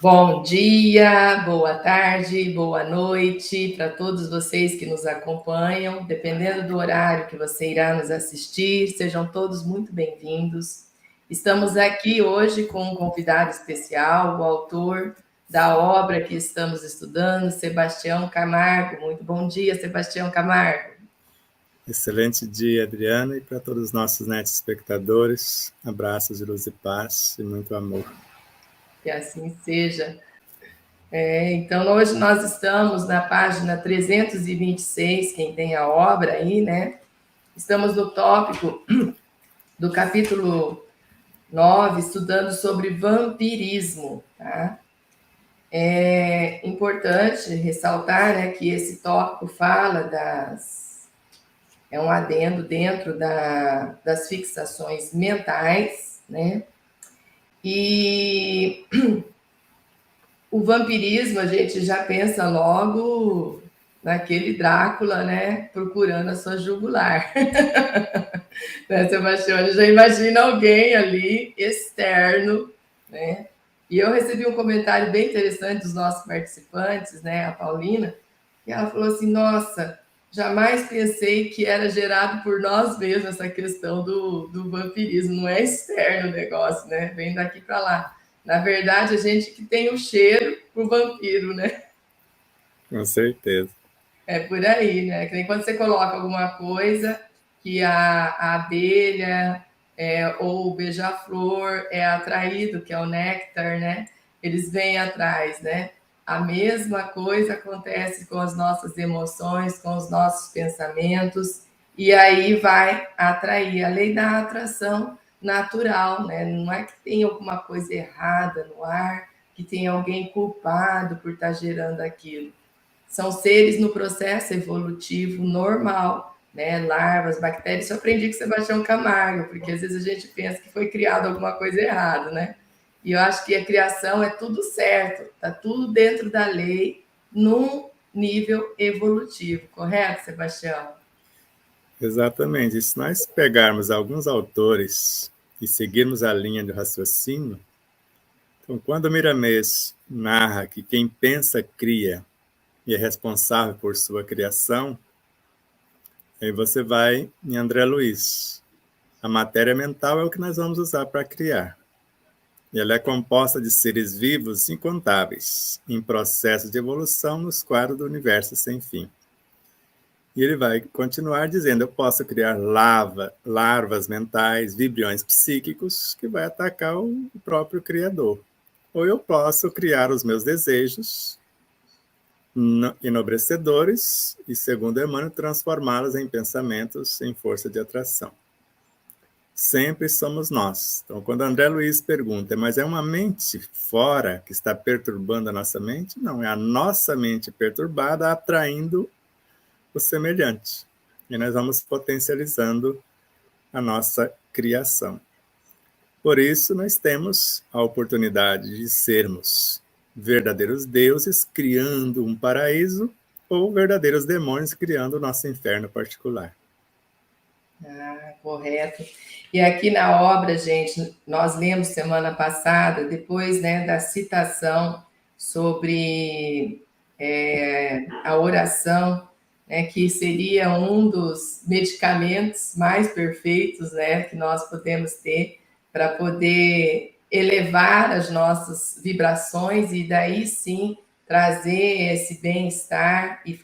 Bom dia, boa tarde, boa noite para todos vocês que nos acompanham. Dependendo do horário que você irá nos assistir, sejam todos muito bem-vindos. Estamos aqui hoje com um convidado especial, o autor da obra que estamos estudando, Sebastião Camargo. Muito bom dia, Sebastião Camargo. Excelente dia, Adriana, e para todos os nossos netos espectadores, abraços de luz e paz e muito amor. Que assim seja. Então, hoje nós estamos na página 326, quem tem a obra aí, né? Estamos no tópico do capítulo 9, estudando sobre vampirismo, tá? É importante ressaltar, né, que esse tópico fala é um adendo dentro das fixações mentais, né? E o vampirismo, a gente já pensa logo naquele Drácula, né, procurando a sua jugular. Né, Sebastião? Já imagina alguém ali externo, né? E eu recebi um comentário bem interessante dos nossos participantes, né, a Paulina, e ela falou assim: nossa, jamais pensei que era gerado por nós mesmos essa questão do vampirismo, não é externo o negócio, né? Vem daqui para lá. Na verdade, a gente que tem o cheiro pro vampiro, né? Com certeza. É por aí, né? Que nem quando você coloca alguma coisa que a abelha ou o beija-flor é atraído, que é o néctar, né? Eles vêm atrás, né? A mesma coisa acontece com as nossas emoções, com os nossos pensamentos, e aí vai atrair a lei da atração natural, né? Não é que tem alguma coisa errada no ar, que tem alguém culpado por estar gerando aquilo. São seres no processo evolutivo normal, né? Larvas, bactérias. Isso eu aprendi com Sebastião Camargo, porque às vezes a gente pensa que foi criado alguma coisa errada, né? E eu acho que a criação é tudo certo, tá tudo dentro da lei, num nível evolutivo, correto, Sebastião? Exatamente. E se nós pegarmos alguns autores e seguirmos a linha do raciocínio, então, quando Miramês narra que quem pensa cria e é responsável por sua criação, aí você vai em André Luiz. A matéria mental é o que nós vamos usar para criar. E ela é composta de seres vivos incontáveis, em processo de evolução nos quadros do universo sem fim. E ele vai continuar dizendo: eu posso criar larvas mentais, vibriões psíquicos, que vai atacar o próprio Criador. Ou eu posso criar os meus desejos enobrecedores e, segundo Emmanuel, transformá-los em pensamentos em força de atração. Sempre somos nós. Então, quando André Luiz pergunta, mas é uma mente fora que está perturbando a nossa mente? Não, é a nossa mente perturbada atraindo o semelhante. E nós vamos potencializando a nossa criação. Por isso, nós temos a oportunidade de sermos verdadeiros deuses criando um paraíso ou verdadeiros demônios criando o nosso inferno particular. Correto. E aqui na obra, gente, nós lemos semana passada, depois, né, da citação sobre a oração, né, que seria um dos medicamentos mais perfeitos, né, que nós podemos ter para poder elevar as nossas vibrações e daí sim trazer esse bem-estar e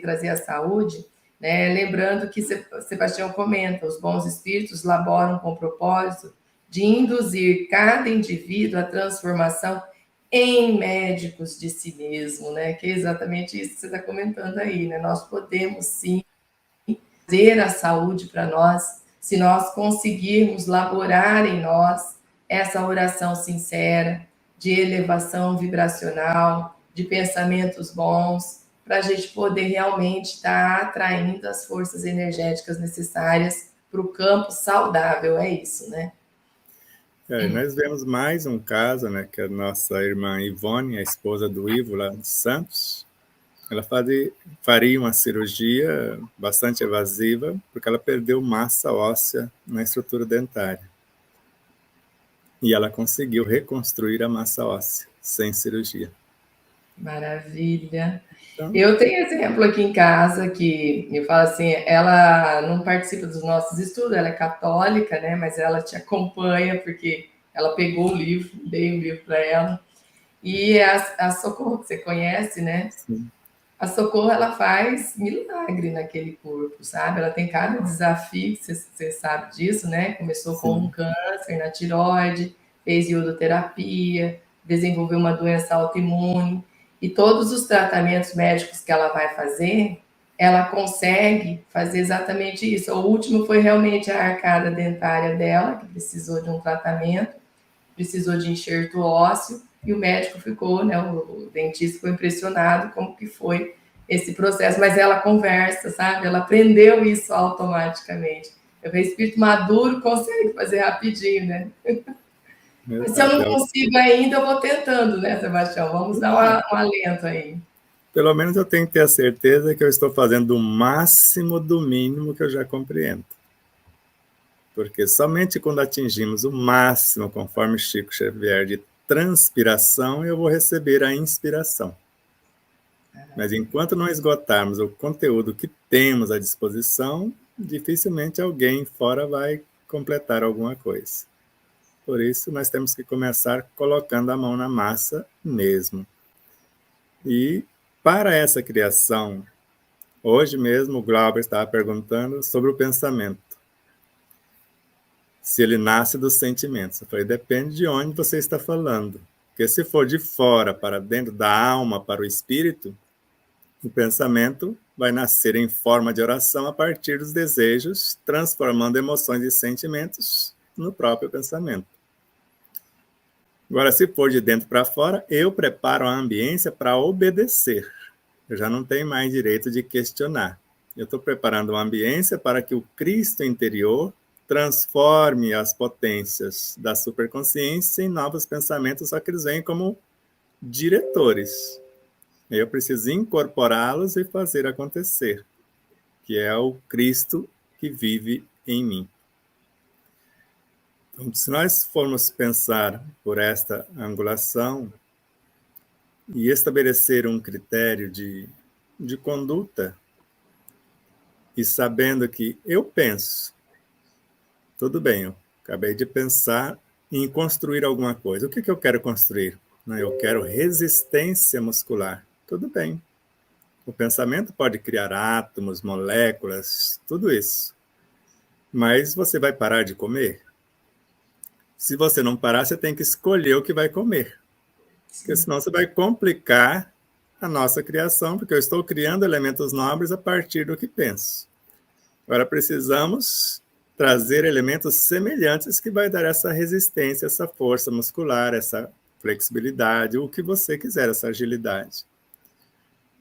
trazer a saúde. Né? Lembrando que Sebastião comenta, os bons espíritos laboram com o propósito de induzir cada indivíduo à transformação em médicos de si mesmo, né? Que é exatamente isso que você está comentando aí, né? Nós podemos sim trazer a saúde para nós, se nós conseguirmos laborar em nós essa oração sincera, de elevação vibracional, de pensamentos bons, para a gente poder realmente estar atraindo as forças energéticas necessárias para o campo saudável, é isso, né? Nós vemos mais um caso, né, que a nossa irmã Ivone, a esposa do Ivo, lá de Santos, ela faria uma cirurgia bastante evasiva, porque ela perdeu massa óssea na estrutura dentária. E ela conseguiu reconstruir a massa óssea, sem cirurgia. Maravilha. Então, Eu tenho exemplo aqui em casa que eu falo assim, ela não participa dos nossos estudos, ela é católica, né? Mas ela te acompanha porque ela pegou o livro, dei o livro para ela. E a Socorro, que você conhece, né? sim, A Socorro, ela faz milagre naquele corpo, sabe? Ela tem cada desafio, você sabe disso, né? Começou com um sim, câncer na tireoide, fez iodoterapia, desenvolveu uma doença autoimune, e todos os tratamentos médicos que ela vai fazer, ela consegue fazer exatamente isso. O último foi realmente a arcada dentária dela, que precisou de um tratamento, precisou de enxerto ósseo, e o médico ficou, né, o dentista ficou impressionado como que foi esse processo, mas ela conversa, sabe? Ela aprendeu isso automaticamente. O espírito maduro consegue fazer rapidinho, né? Mas se eu não exato. consigo ainda, eu vou tentando, né, Sebastião? Vamos dar um alento aí. Pelo menos eu tenho que ter a certeza que eu estou fazendo o máximo do mínimo que eu já compreendo. Porque somente quando atingimos o máximo, conforme Chico Xavier, de transpiração, eu vou receber a inspiração. Mas enquanto não esgotarmos o conteúdo que temos à disposição, dificilmente alguém fora vai completar alguma coisa. Por isso, nós temos que começar colocando a mão na massa mesmo. E para essa criação, hoje mesmo o Glauber estava perguntando sobre o pensamento. Se ele nasce dos sentimentos. Eu falei, depende de onde você está falando. Porque se for de fora para dentro da alma, para o espírito, o pensamento vai nascer em forma de oração a partir dos desejos, transformando emoções e sentimentos no próprio pensamento. Agora, se for de dentro para fora, eu preparo a ambiência para obedecer. Eu já não tenho mais direito de questionar. Eu estou preparando uma ambiência para que o Cristo interior transforme as potências da superconsciência em novos pensamentos, só que eles vêm como diretores. Eu preciso incorporá-los e fazer acontecer, que é o Cristo que vive em mim. Então, se nós formos pensar por esta angulação e estabelecer um critério de conduta, e sabendo que eu penso, tudo bem, eu acabei de pensar em construir alguma coisa. O que eu quero construir? Eu quero resistência muscular. Tudo bem. O pensamento pode criar átomos, moléculas, tudo isso. Mas você vai parar de comer? Se você não parar, você tem que escolher o que vai comer. Porque senão você vai complicar a nossa criação, porque eu estou criando elementos nobres a partir do que penso. Agora precisamos trazer elementos semelhantes que vai dar essa resistência, essa força muscular, essa flexibilidade, o que você quiser, essa agilidade.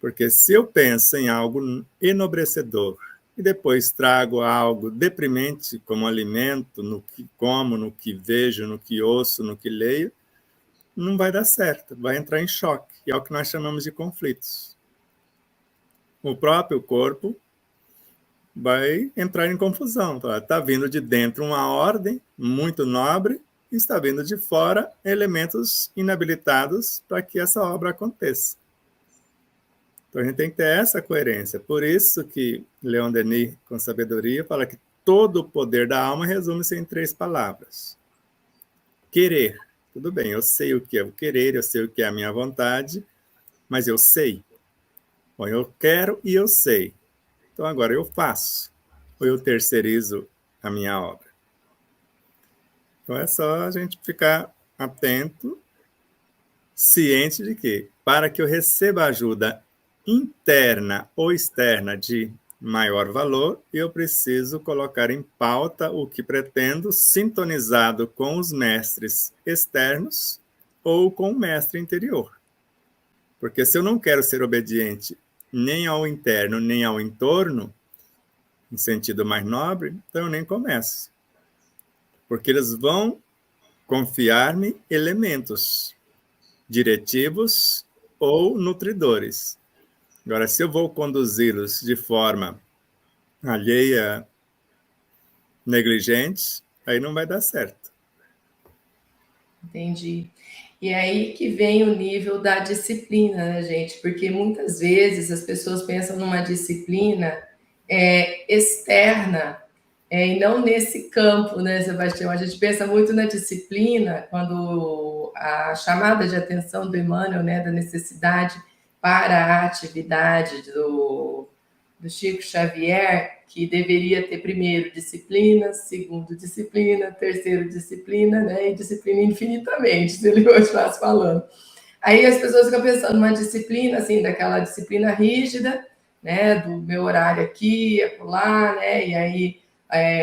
Porque se eu penso em algo enobrecedor e depois trago algo deprimente como alimento, no que como, no que vejo, no que ouço, no que leio, não vai dar certo, vai entrar em choque, e é o que nós chamamos de conflitos. O próprio corpo vai entrar em confusão. Está vindo de dentro uma ordem muito nobre e está vindo de fora elementos inabilitados para que essa obra aconteça. Então a gente tem que ter essa coerência. Por isso que Leon Denis, com sabedoria, fala que todo o poder da alma resume-se em 3 palavras. Querer. Tudo bem, eu sei o que é o querer, eu sei o que é a minha vontade, mas eu sei. Bom, eu quero e eu sei. Então agora eu faço. Ou eu terceirizo a minha obra. Então é só a gente ficar atento, ciente de que, para que eu receba ajuda interna ou externa de maior valor, eu preciso colocar em pauta o que pretendo, sintonizado com os mestres externos ou com o mestre interior. Porque se eu não quero ser obediente nem ao interno, nem ao entorno, em sentido mais nobre, então eu nem começo. Porque eles vão confiar-me elementos diretivos ou nutridores. Agora, se eu vou conduzi-los de forma alheia, negligente, aí não vai dar certo. Entendi. E é aí que vem o nível da disciplina, né, gente? Porque muitas vezes as pessoas pensam numa disciplina externa, e não nesse campo, né, Sebastião? A gente pensa muito na disciplina quando a chamada de atenção do Emmanuel, né, da necessidade para a atividade do Chico Xavier, que deveria ter primeiro disciplina, segundo disciplina, terceiro disciplina, né, e disciplina infinitamente, se ele continuasse falando. Aí as pessoas ficam pensando numa disciplina, assim, daquela disciplina rígida, né, do meu horário aqui, acolá, né, e aí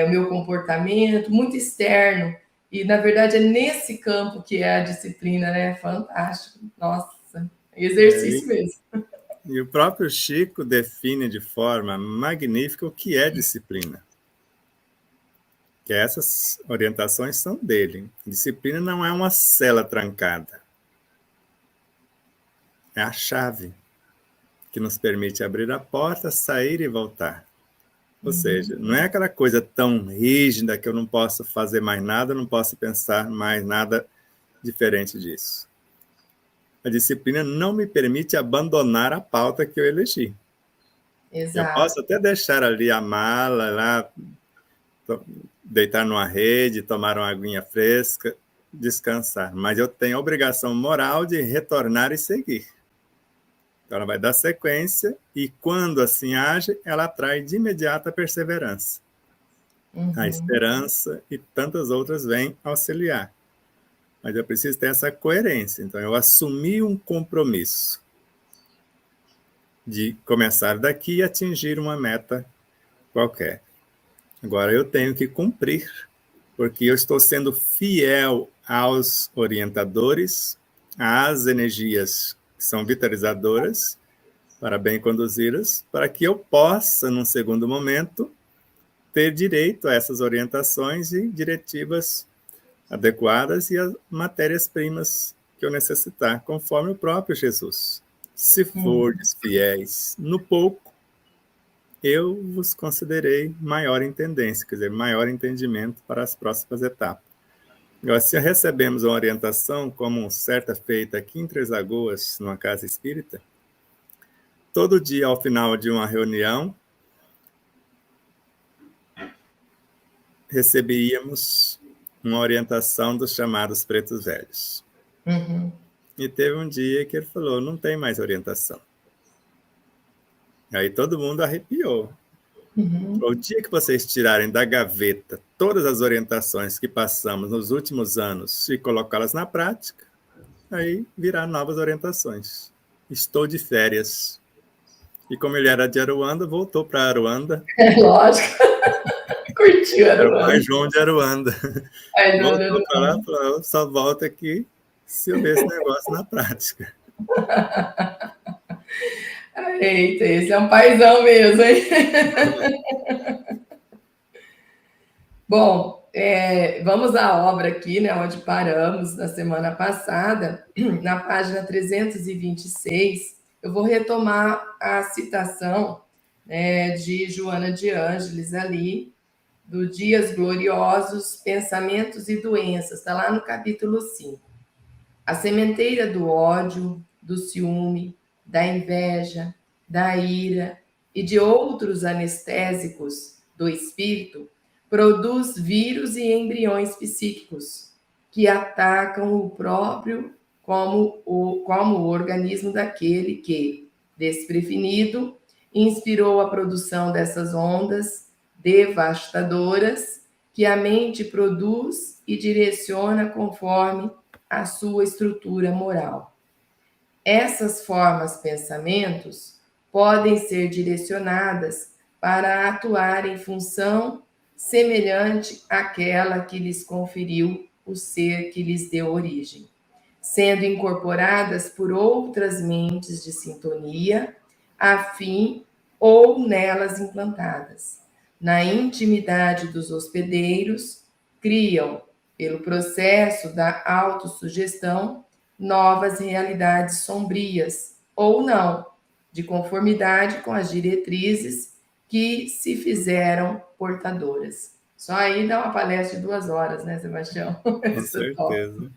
o meu comportamento, muito externo. E, na verdade, é nesse campo que é a disciplina, né? Fantástico. Nossa, exercício mesmo. E o próprio Chico define de forma magnífica o que é disciplina. Que essas orientações são dele. Disciplina não é uma cela trancada. É a chave que nos permite abrir a porta, sair e voltar. Ou seja, não é aquela coisa tão rígida que eu não posso fazer mais nada, não posso pensar mais nada diferente disso. A disciplina não me permite abandonar a pauta que eu elegi. Eu Exato. posso até deixar ali a mala, lá, deitar numa rede, tomar uma aguinha fresca, descansar. Mas eu tenho a obrigação moral de retornar e seguir. Então, ela vai dar sequência e, quando assim age, ela atrai de imediato a perseverança. A esperança e tantas outras vêm auxiliar. Mas eu preciso ter essa coerência. Então, eu assumi um compromisso de começar daqui e atingir uma meta qualquer. Agora, eu tenho que cumprir, porque eu estou sendo fiel aos orientadores, às energias que são vitalizadoras, para bem conduzi-las, para que eu possa, num segundo momento, ter direito a essas orientações e diretivas adequadas e as matérias-primas que eu necessitar, conforme o próprio Jesus. Se fordes fiéis no pouco, eu vos considerei maior intendência, quer dizer, maior entendimento para as próximas etapas. Agora, se recebemos uma orientação, como certa feita aqui em Três Lagoas, numa casa espírita, todo dia, ao final de uma reunião, recebíamos uma orientação dos chamados pretos velhos. E teve um dia que ele falou, não tem mais orientação. Aí todo mundo arrepiou. O dia que vocês tirarem da gaveta todas as orientações que passamos nos últimos anos e colocá-las na prática, aí virá novas orientações. Estou de férias. E como ele era de Aruanda, voltou para Aruanda. É lógico. Curtiu Era o Aruanda. Pai João de Aruanda. Voltou para lá e falou, só volta aqui se eu ver esse negócio na prática. Eita, esse é um paizão mesmo, hein? Bom, vamos à obra aqui, né, onde paramos na semana passada, na página 326. Eu vou retomar a citação, né, de Joana de Ângeles ali, do Dias Gloriosos, Pensamentos e Doenças, está lá no capítulo 5. A sementeira do ódio, do ciúme, da inveja, da ira e de outros anestésicos do espírito produz vírus e embriões psíquicos que atacam o próprio como o organismo daquele que, desprevenido, inspirou a produção dessas ondas devastadoras que a mente produz e direciona conforme a sua estrutura moral. Essas formas pensamentos podem ser direcionadas para atuar em função semelhante àquela que lhes conferiu o ser que lhes deu origem, sendo incorporadas por outras mentes de sintonia, afim ou nelas implantadas. Na intimidade dos hospedeiros, criam, pelo processo da autossugestão, novas realidades sombrias, ou não, de conformidade com as diretrizes que se fizeram portadoras. Só aí dá uma palestra de 2 horas, né, Sebastião? Com certeza.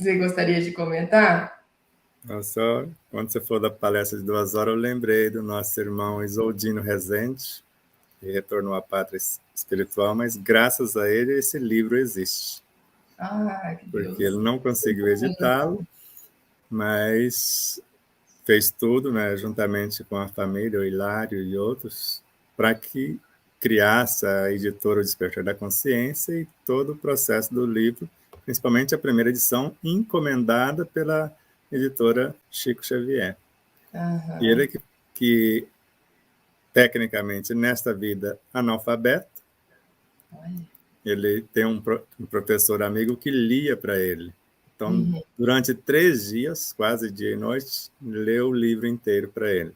Você gostaria de comentar? Só, quando você falou da palestra de 2 horas, eu lembrei do nosso irmão Isoldino Rezende, que retornou à pátria espiritual, mas graças a ele esse livro existe. Que Porque Deus. ele não conseguiu editá-lo, mas fez tudo, né, juntamente com a família, o Hilário e outros, para que criasse a editora O Despertar da Consciência e todo o processo do livro, principalmente a primeira edição, encomendada pela editora Chico Xavier. E ele que tecnicamente, nesta vida, analfabeto, ele tem um professor amigo que lia para ele. Então, durante 3 dias, quase dia e noite, leu o livro inteiro para ele.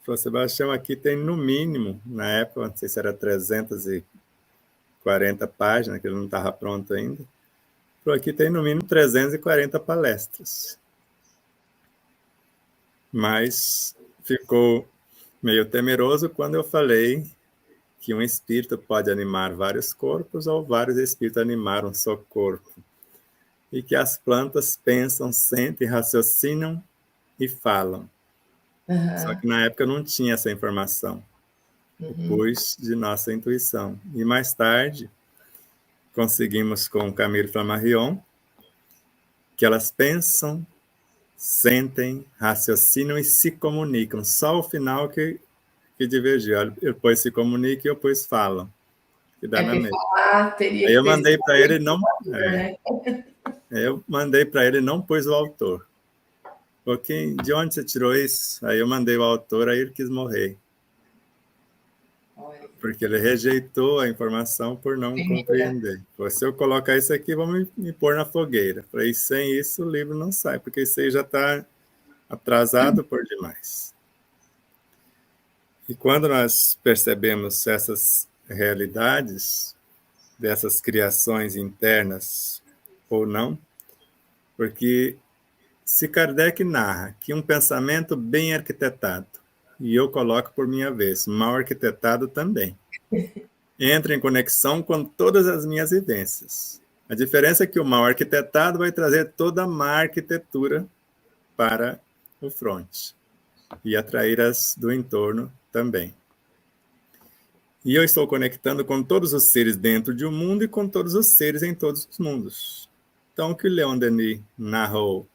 Falou, Sebastião, aqui tem no mínimo, na época, não sei se era 340 páginas, que ele não estava pronto ainda. Falou, aqui tem no mínimo 340 palestras. Mas ficou meio temeroso quando eu falei que um espírito pode animar vários corpos ou vários espíritos animar um só corpo. E que as plantas pensam, sentem, raciocinam e falam. Só que na época eu não tinha essa informação. Depois de nossa intuição. E mais tarde, conseguimos com o Camille Flammarion que elas pensam, sentem, raciocinam e se comunicam. Só o final que divergiu. Depois se comunicam e depois falam. Que dá na mesma. Falar teria Aí que eu mandei para ele não. né? Eu mandei para ele não pôs o autor. Porque de onde você tirou isso? Aí eu mandei o autor, aí ele quis morrer. Porque ele rejeitou a informação por não compreender. Falei, se eu colocar isso aqui, vão me pôr na fogueira. Falei, sem isso o livro não sai, porque isso aí já está atrasado por demais. E quando nós percebemos essas realidades, dessas criações internas ou não, porque se Kardec narra que um pensamento bem arquitetado, e eu coloco por minha vez, mal arquitetado também, entra em conexão com todas as minhas vivências. A diferença é que o mal arquitetado vai trazer toda a má arquitetura para o fronte e atrair as do entorno também. E eu estou conectando com todos os seres dentro de um mundo e com todos os seres em todos os mundos. Então, o que o Leon Denis narrou,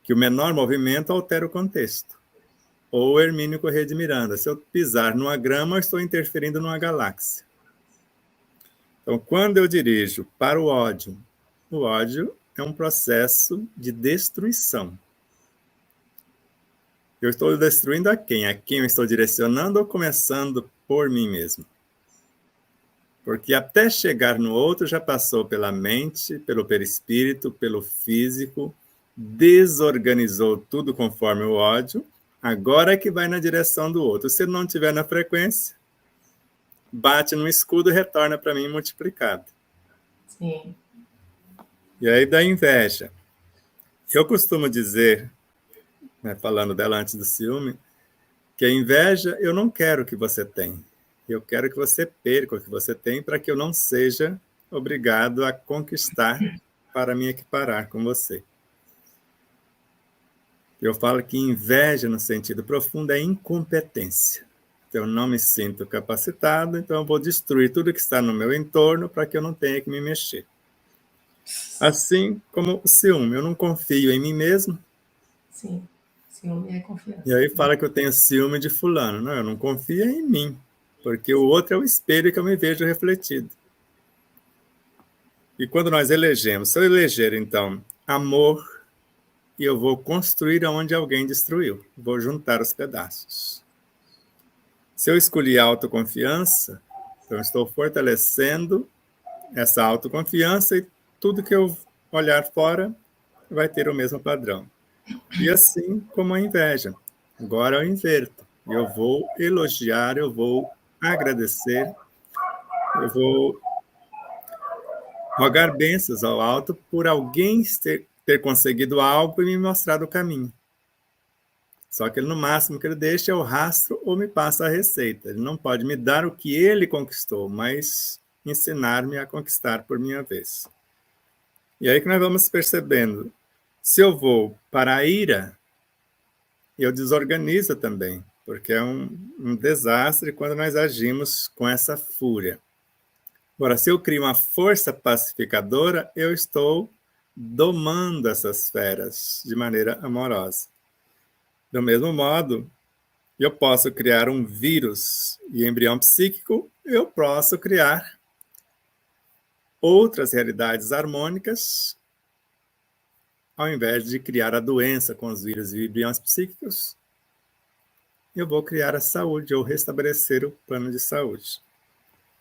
que o menor movimento altera o contexto. Ou Hermínio Corrêa de Miranda, se eu pisar numa grama, eu estou interferindo numa galáxia. Então, quando eu dirijo para o ódio é um processo de destruição. Eu estou destruindo a quem? A quem eu estou direcionando ou começando por mim mesmo? Porque até chegar no outro já passou pela mente, pelo perispírito, pelo físico, desorganizou tudo conforme o ódio, agora é que vai na direção do outro. Se não estiver na frequência, bate no escudo e retorna para mim multiplicado. Sim. E aí da inveja. Eu costumo dizer, né, falando dela antes do ciúme, que a inveja eu não quero que você tenha. Eu quero que você perca o que você tem para que eu não seja obrigado a conquistar para me equiparar com você. Eu falo que inveja, no sentido profundo, é incompetência. Então, eu não me sinto capacitado, então eu vou destruir tudo que está no meu entorno para que eu não tenha que me mexer. Assim como o ciúme, eu não confio em mim mesmo. Sim, ciúme é confiança. E aí fala que eu tenho ciúme de fulano. Não, eu não confio em mim, porque o outro é o espelho que eu me vejo refletido. E quando nós elegemos, se eu eleger, então, amor, e eu vou construir onde alguém destruiu, vou juntar os pedaços. Se eu escolhi autoconfiança, eu estou fortalecendo essa autoconfiança e tudo que eu olhar fora vai ter o mesmo padrão. E assim como a inveja. Agora eu inverto. Eu vou elogiar, eu vou agradecer, eu vou rogar bênçãos ao alto por alguém ter conseguido algo e me mostrar o caminho. Só que ele, no máximo que ele deixa é o rastro ou me passa a receita. Ele não pode me dar o que ele conquistou, mas ensinar-me a conquistar por minha vez. E aí que nós vamos percebendo, se eu vou para a ira, eu desorganizo também, porque é um desastre quando nós agimos com essa fúria. Agora, se eu crio uma força pacificadora, eu estou domando essas feras de maneira amorosa. Do mesmo modo, eu posso criar um vírus e embrião psíquico, eu posso criar outras realidades harmônicas, ao invés de criar a doença com os vírus e embriões psíquicos, eu vou criar a saúde ou restabelecer o plano de saúde.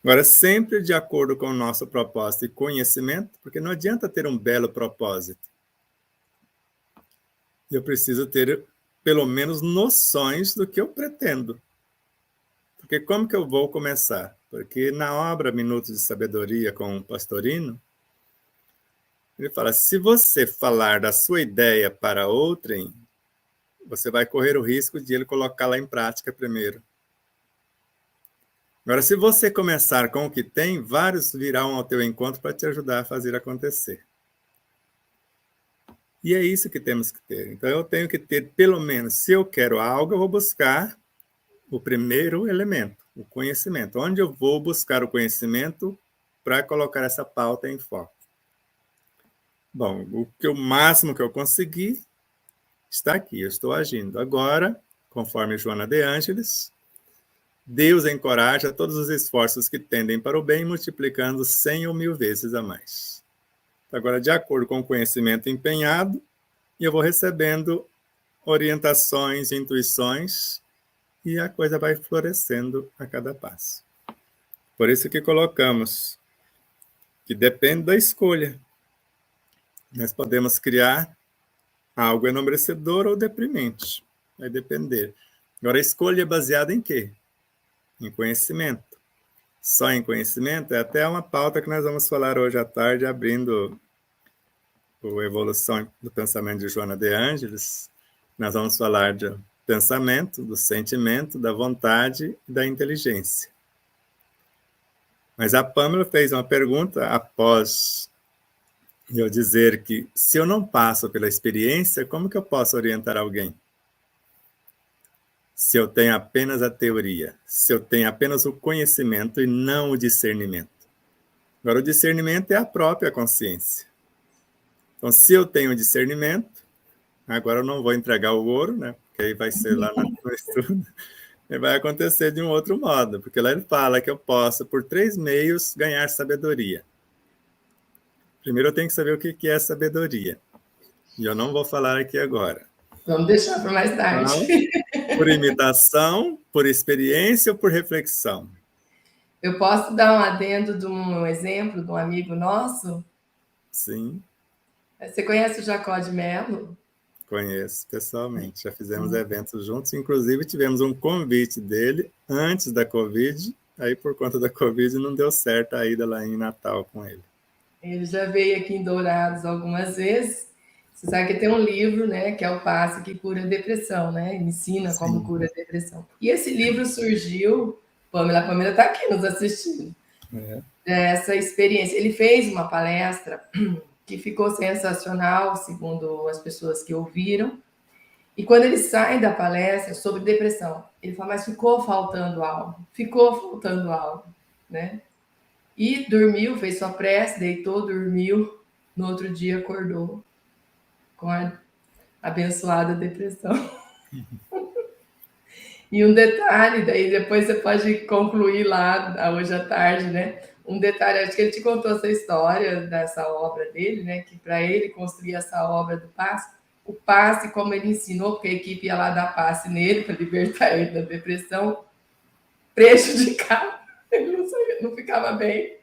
Agora, sempre de acordo com o nosso propósito e conhecimento, porque não adianta ter um belo propósito. Eu preciso ter, pelo menos, noções do que eu pretendo. Porque como que eu vou começar? Porque na obra Minutos de Sabedoria com o Pastorino, ele fala, se você falar da sua ideia para outrem, você vai correr o risco de ele colocá-la em prática primeiro. Agora, se você começar com o que tem, vários virão ao teu encontro para te ajudar a fazer acontecer. E é isso que temos que ter. Então, eu tenho que ter, pelo menos, se eu quero algo, eu vou buscar o primeiro elemento, o conhecimento. Onde eu vou buscar o conhecimento para colocar essa pauta em foco? Bom, o máximo que eu consegui está aqui, eu estou agindo. Agora, conforme Joana de Ângeles, Deus encoraja todos os esforços que tendem para o bem, multiplicando 100 ou 1000 vezes a mais. Agora, de acordo com o conhecimento empenhado, eu vou recebendo orientações, intuições, e a coisa vai florescendo a cada passo. Por isso que colocamos que depende da escolha. Nós podemos criar algo enobrecedor ou deprimente. Vai depender. Agora, a escolha é baseada em quê? Em conhecimento. Só em conhecimento é até uma pauta que nós vamos falar hoje à tarde, abrindo o Evolução do Pensamento de Joana de Ângeles. Nós vamos falar de pensamento, do sentimento, da vontade e da inteligência. Mas a Pâmela fez uma pergunta após eu dizer que se eu não passo pela experiência, como que eu posso orientar alguém? Se eu tenho apenas a teoria, se eu tenho apenas o conhecimento e não o discernimento. Agora, o discernimento é a própria consciência. Então, se eu tenho discernimento, agora eu não vou entregar o ouro, né? Porque aí vai ser lá no estudo, e vai acontecer de um outro modo, porque lá ele fala que eu posso, por 3 meios, ganhar sabedoria. Primeiro eu tenho que saber o que é sabedoria. E eu não vou falar aqui agora. Vamos deixar para mais tarde. Então, por imitação, por experiência ou por reflexão? Eu posso dar um adendo de um exemplo de um amigo nosso? Sim. Você conhece o Jacó de Mello? Conheço pessoalmente. Já fizemos eventos juntos. Inclusive, tivemos um convite dele antes da Covid. Aí, por conta da Covid, não deu certo a ida lá em Natal com ele. Ele já veio aqui em Dourados algumas vezes. Você sabe que tem um livro, né, que é o Passe que Cura a Depressão, né? Ele ensina como cura a depressão. E esse livro surgiu, a Pamela está aqui nos assistindo, dessa experiência. Ele fez uma palestra que ficou sensacional, segundo as pessoas que ouviram. E quando ele sai da palestra sobre depressão, ele fala, mas ficou faltando algo, né? E dormiu, fez sua prece, deitou, dormiu. No outro dia acordou com a abençoada depressão. E um detalhe, daí depois você pode concluir lá hoje à tarde, né? Um detalhe, acho que ele te contou essa história dessa obra dele, né? Que para ele construir essa obra do passe, o passe, como ele ensinou, porque a equipe ia lá dar passe nele para libertar ele da depressão, prejudicava, ele não ficava bem.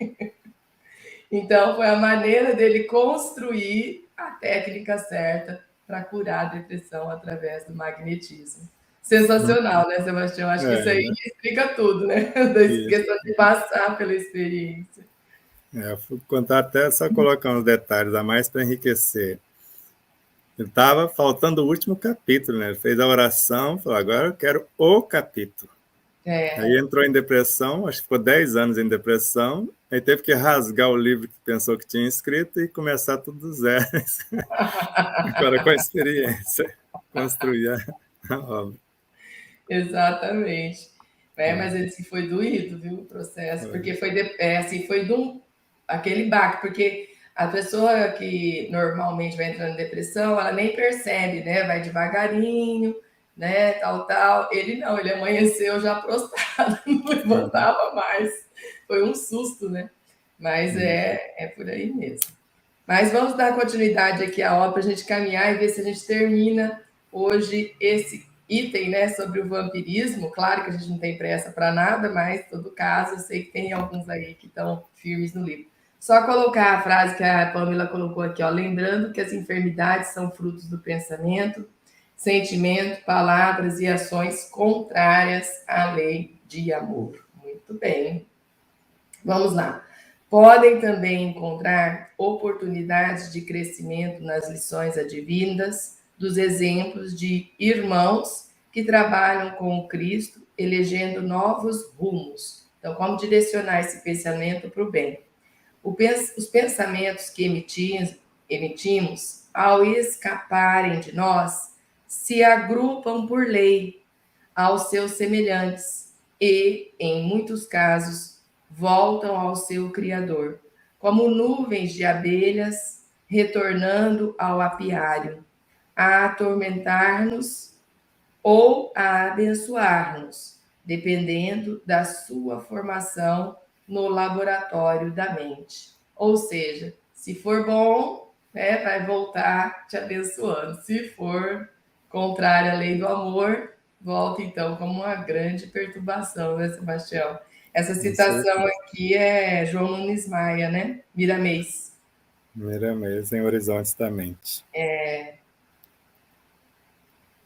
Então, foi a maneira dele construir a técnica certa para curar a depressão através do magnetismo. Sensacional, né, Sebastião? Acho que isso aí explica tudo, né? Da questão de passar pela experiência. Eu vou contar até, só colocar uns detalhes a mais para enriquecer. Ele estava faltando o último capítulo, né? Ele fez a oração, falou, agora eu quero o capítulo. Aí entrou em depressão, acho que ficou 10 anos em depressão, Aí teve que rasgar o livro que pensou que tinha escrito e começar tudo do zero. Agora, com a experiência, construir a obra. Exatamente. Mas ele disse que foi doído, viu, o processo, porque foi aquele baque, porque a pessoa que normalmente vai entrando em depressão, ela nem percebe, né? Vai devagarinho, né? Tal. Ele não, ele amanheceu já prostrado, não levantava mais. Foi um susto, né? Mas é por aí mesmo. Mas vamos dar continuidade aqui à obra para a gente caminhar e ver se a gente termina hoje esse item, né, sobre o vampirismo. Claro que a gente não tem pressa para nada, mas, em todo caso, eu sei que tem alguns aí que estão firmes no livro. Só colocar a frase que a Pamela colocou aqui, ó, lembrando que as enfermidades são frutos do pensamento, sentimento, palavras e ações contrárias à lei de amor. Muito bem. Vamos lá. Podem também encontrar oportunidades de crescimento nas lições advindas dos exemplos de irmãos que trabalham com o Cristo, elegendo novos rumos. Então, como direcionar esse pensamento para o bem? Os pensamentos que emitimos, ao escaparem de nós, se agrupam por lei aos seus semelhantes e, em muitos casos, voltam ao seu Criador, como nuvens de abelhas retornando ao apiário, a atormentar-nos ou a abençoar-nos, dependendo da sua formação no laboratório da mente. Ou seja, se for bom, né, vai voltar te abençoando. Se for contrário à lei do amor, volta então como uma grande perturbação, né, Sebastião? Essa citação aqui é João Nunes Maia, né? Miramês. Miramês em Horizontes da Mente.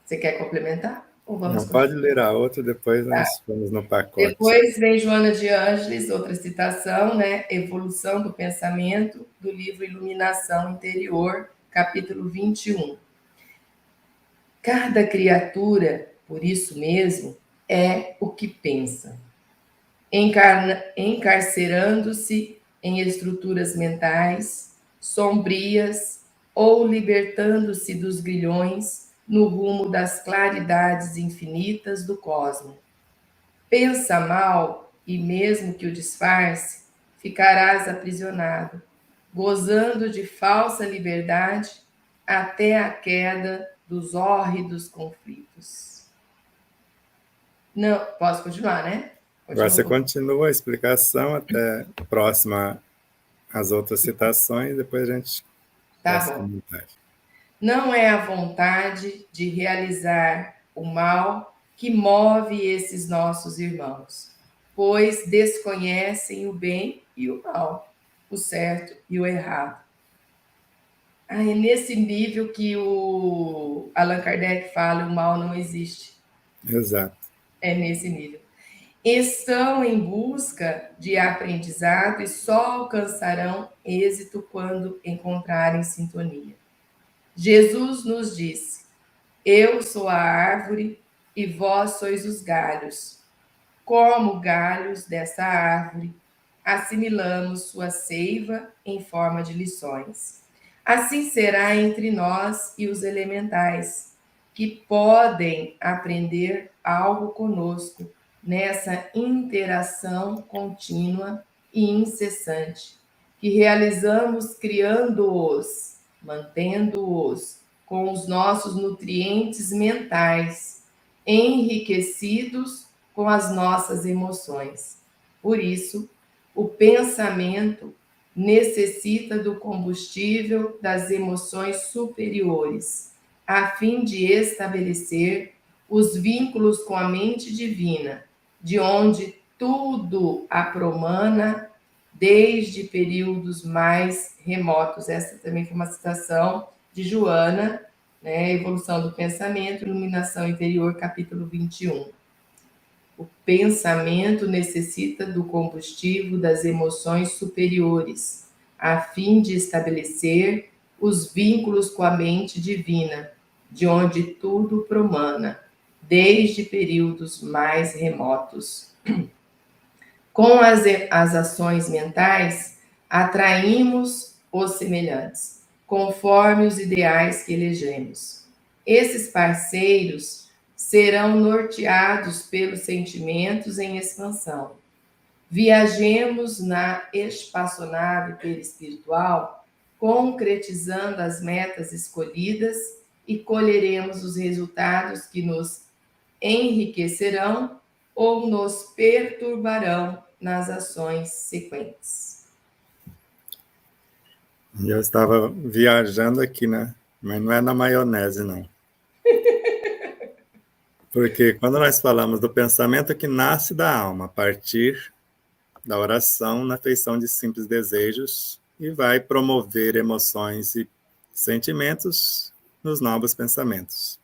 Você quer complementar? Ou vamos Não, pode ler a outra, depois nós vamos no pacote. Depois vem Joana de Ângeles, outra citação, né? Evolução do Pensamento, do livro Iluminação Interior, capítulo 21. Cada criatura, por isso mesmo, é o que pensa, encarcerando-se em estruturas mentais sombrias ou libertando-se dos grilhões no rumo das claridades infinitas do cosmos. Pensa mal e mesmo que o disfarce, ficarás aprisionado, gozando de falsa liberdade até a queda dos hórridos conflitos. Não, posso continuar, né? Agora você continua a explicação até próxima às outras citações, depois a gente faz comentário. Não é a vontade de realizar o mal que move esses nossos irmãos, pois desconhecem o bem e o mal, o certo e o errado. É nesse nível que o Allan Kardec fala, o mal não existe. Exato. É nesse nível. Estão em busca de aprendizado e só alcançarão êxito quando encontrarem sintonia. Jesus nos disse: eu sou a árvore e vós sois os galhos. Como galhos dessa árvore, assimilamos sua seiva em forma de lições. Assim será entre nós e os elementais, que podem aprender algo conosco nessa interação contínua e incessante, que realizamos criando-os, mantendo-os com os nossos nutrientes mentais, enriquecidos com as nossas emoções. Por isso, o pensamento necessita do combustível das emoções superiores, a fim de estabelecer os vínculos com a mente divina, de onde tudo apromana desde períodos mais remotos. Essa também foi uma citação de Joana, né? Evolução do Pensamento, Iluminação Interior, capítulo 21. O pensamento necessita do combustível das emoções superiores, a fim de estabelecer os vínculos com a mente divina, de onde tudo promana, desde períodos mais remotos. Com as ações mentais, atraímos os semelhantes, conforme os ideais que elegemos. Esses parceiros serão norteados pelos sentimentos em expansão. Viajemos na espaçonave perispiritual, concretizando as metas escolhidas e colheremos os resultados que nos enriquecerão ou nos perturbarão nas ações sequentes. Eu estava viajando aqui, né? Mas não é na maionese, não. Porque quando nós falamos do pensamento que nasce da alma, a partir da oração na feição de simples desejos, e vai promover emoções e sentimentos nos novos pensamentos.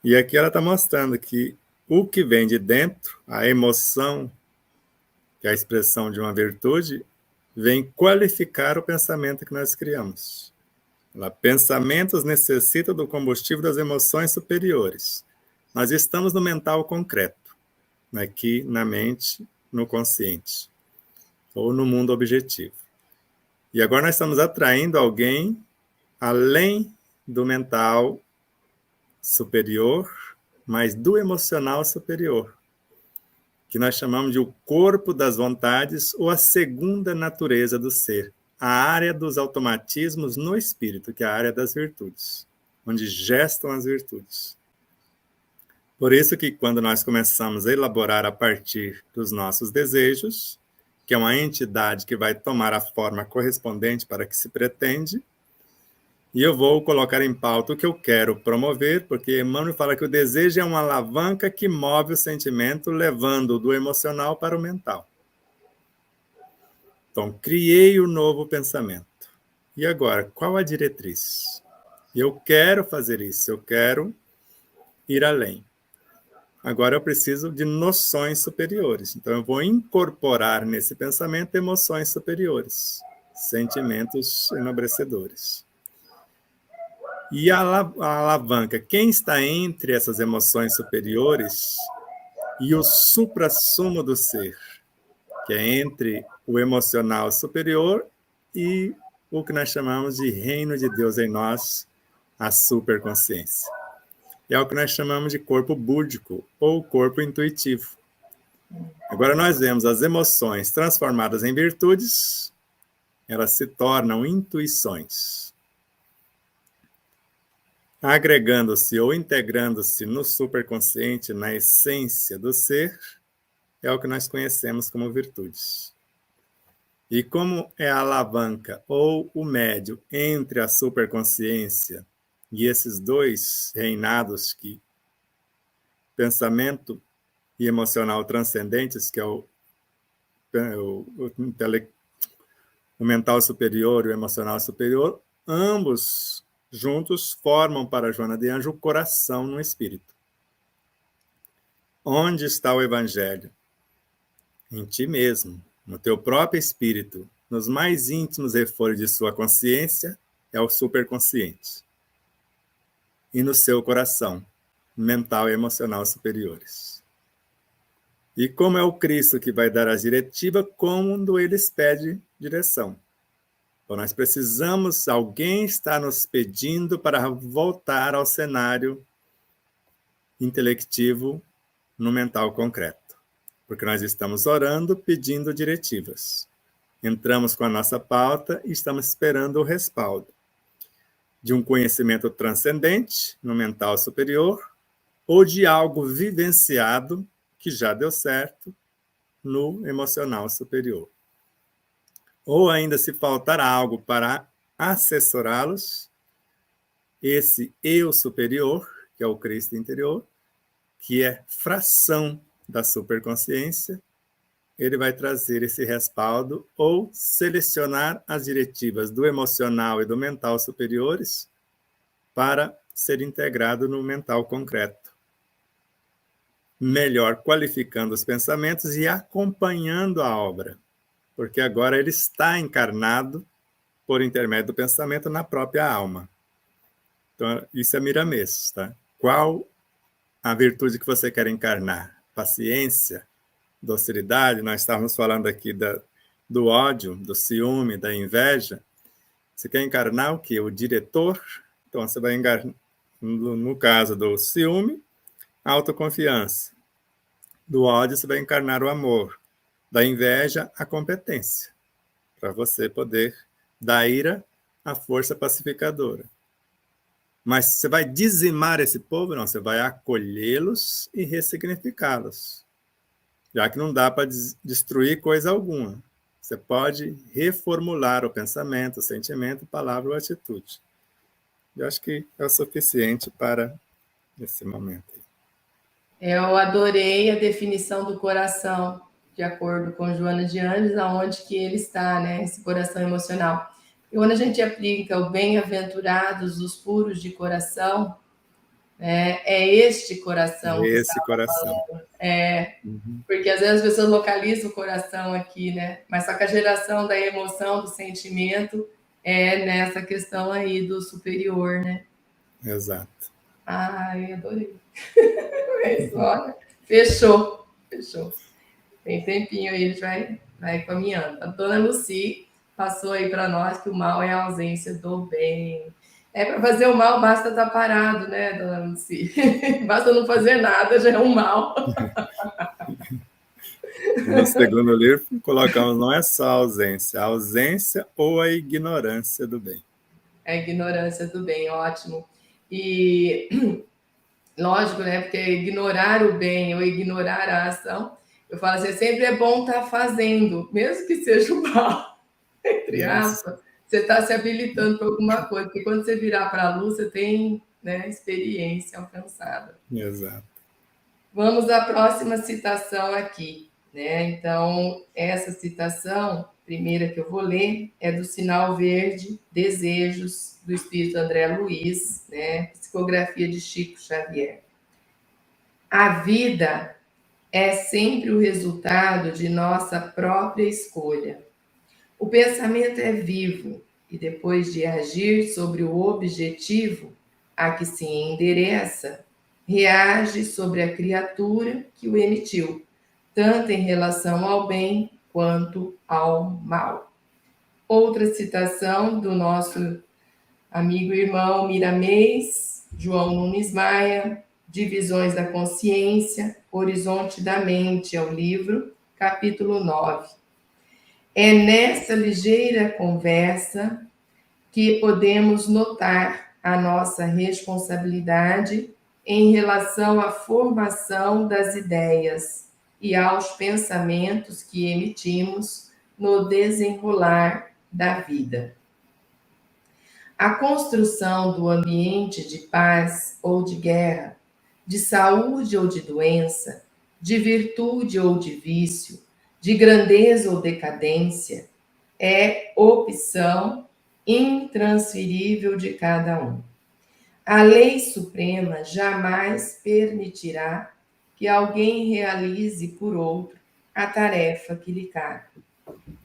E aqui ela está mostrando que o que vem de dentro, a emoção, que é a expressão de uma virtude, vem qualificar o pensamento que nós criamos. Pensamentos necessitam do combustível das emoções superiores. Nós estamos no mental concreto, aqui na mente, no consciente, ou no mundo objetivo. E agora nós estamos atraindo alguém além do mental superior, mas do emocional superior, que nós chamamos de o corpo das vontades ou a segunda natureza do ser, a área dos automatismos no espírito, que é a área das virtudes, onde gestam as virtudes. Por isso que quando nós começamos a elaborar a partir dos nossos desejos, que é uma entidade que vai tomar a forma correspondente para que se pretende, e eu vou colocar em pauta o que eu quero promover, porque Emmanuel fala que o desejo é uma alavanca que move o sentimento, levando do emocional para o mental. Então, criei o novo pensamento. E agora, qual a diretriz? Eu quero fazer isso, eu quero ir além. Agora eu preciso de noções superiores. Então, eu vou incorporar nesse pensamento emoções superiores, sentimentos enobrecedores. E a alavanca, quem está entre essas emoções superiores e o suprassumo do ser, que é entre o emocional superior e o que nós chamamos de reino de Deus em nós, a superconsciência. É o que nós chamamos de corpo búdico ou corpo intuitivo. Agora nós vemos as emoções transformadas em virtudes, elas se tornam intuições. Agregando-se ou integrando-se no superconsciente, na essência do ser, é o que nós conhecemos como virtudes. E como é a alavanca ou o médio entre a superconsciência e esses dois reinados, que pensamento e emocional transcendentes, que é o mental superior e o emocional superior, ambos juntos formam para Joana de Anjos o coração no espírito. Onde está o evangelho? Em ti mesmo, no teu próprio espírito, nos mais íntimos refores de sua consciência, é o superconsciente. E no seu coração, mental e emocional superiores. E como é o Cristo que vai dar a diretiva quando eles pedem direção? Então, nós precisamos, alguém está nos pedindo para voltar ao cenário intelectivo no mental concreto. Porque nós estamos orando, pedindo diretivas. Entramos com a nossa pauta e estamos esperando o respaldo de um conhecimento transcendente no mental superior ou de algo vivenciado que já deu certo no emocional superior. Ou ainda, se faltar algo para assessorá-los, esse eu superior, que é o Cristo interior, que é fração da superconsciência, ele vai trazer esse respaldo ou selecionar as diretivas do emocional e do mental superiores para ser integrado no mental concreto. Melhor qualificando os pensamentos e acompanhando a obra, porque agora ele está encarnado por intermédio do pensamento na própria alma. Então, isso é Miramês, tá? Qual a virtude que você quer encarnar? Paciência, docilidade, nós estávamos falando aqui do ódio, do ciúme, da inveja. Você quer encarnar o quê? O diretor? Então, você vai encarnar, no caso do ciúme, a autoconfiança. Do ódio, você vai encarnar o amor. Da inveja, a competência. Para você poder, da ira, a força pacificadora. Mas você vai dizimar esse povo? Não, você vai acolhê-los e ressignificá-los. Já que não dá para destruir coisa alguma. Você pode reformular o pensamento, o sentimento, palavra ou atitude. Eu acho que é o suficiente para esse momento. Eu adorei a definição do coração, de acordo com Joana de Anjos, aonde que ele está, né? Esse coração emocional. E quando a gente aplica o bem-aventurados os puros de coração, é este coração que está Esse coração. falando. Porque às vezes as pessoas localizam o coração aqui, né? Mas só que a geração da emoção, do sentimento, é nessa questão aí do superior, né? Exato. Ai, adorei. É isso, olha. Fechou. Tem tempinho aí, a gente vai caminhando. A dona Lucy passou aí para nós que o mal é a ausência do bem. Para fazer o mal basta estar parado, né, dona Lucy? Basta não fazer nada, já é um mal. No segundo livro, colocamos não é só a ausência ou a ignorância do bem. A ignorância do bem, ótimo. E lógico, né? Porque ignorar o bem ou ignorar a ação, eu falo assim, sempre é bom estar fazendo, mesmo que seja o mal, entre aspas, você está se habilitando para alguma coisa, porque quando você virar para a luz, você tem, né, experiência alcançada. Exato. Vamos à próxima citação aqui, né? Então, essa citação, primeira que eu vou ler, é do Sinal Verde, Desejos, do Espírito André Luiz, né? Psicografia de Chico Xavier. A vida é sempre o resultado de nossa própria escolha. O pensamento é vivo e depois de agir sobre o objetivo a que se endereça, reage sobre a criatura que o emitiu, tanto em relação ao bem quanto ao mal. Outra citação do nosso amigo e irmão Miramês, João Nunes Maia, Divisões da Consciência, Horizonte da Mente, é o livro, capítulo 9. É nessa ligeira conversa que podemos notar a nossa responsabilidade em relação à formação das ideias e aos pensamentos que emitimos no desenrolar da vida. A construção do ambiente de paz ou de guerra, de saúde ou de doença, de virtude ou de vício, de grandeza ou decadência, é opção intransferível de cada um. A lei suprema jamais permitirá que alguém realize por outro a tarefa que lhe cabe.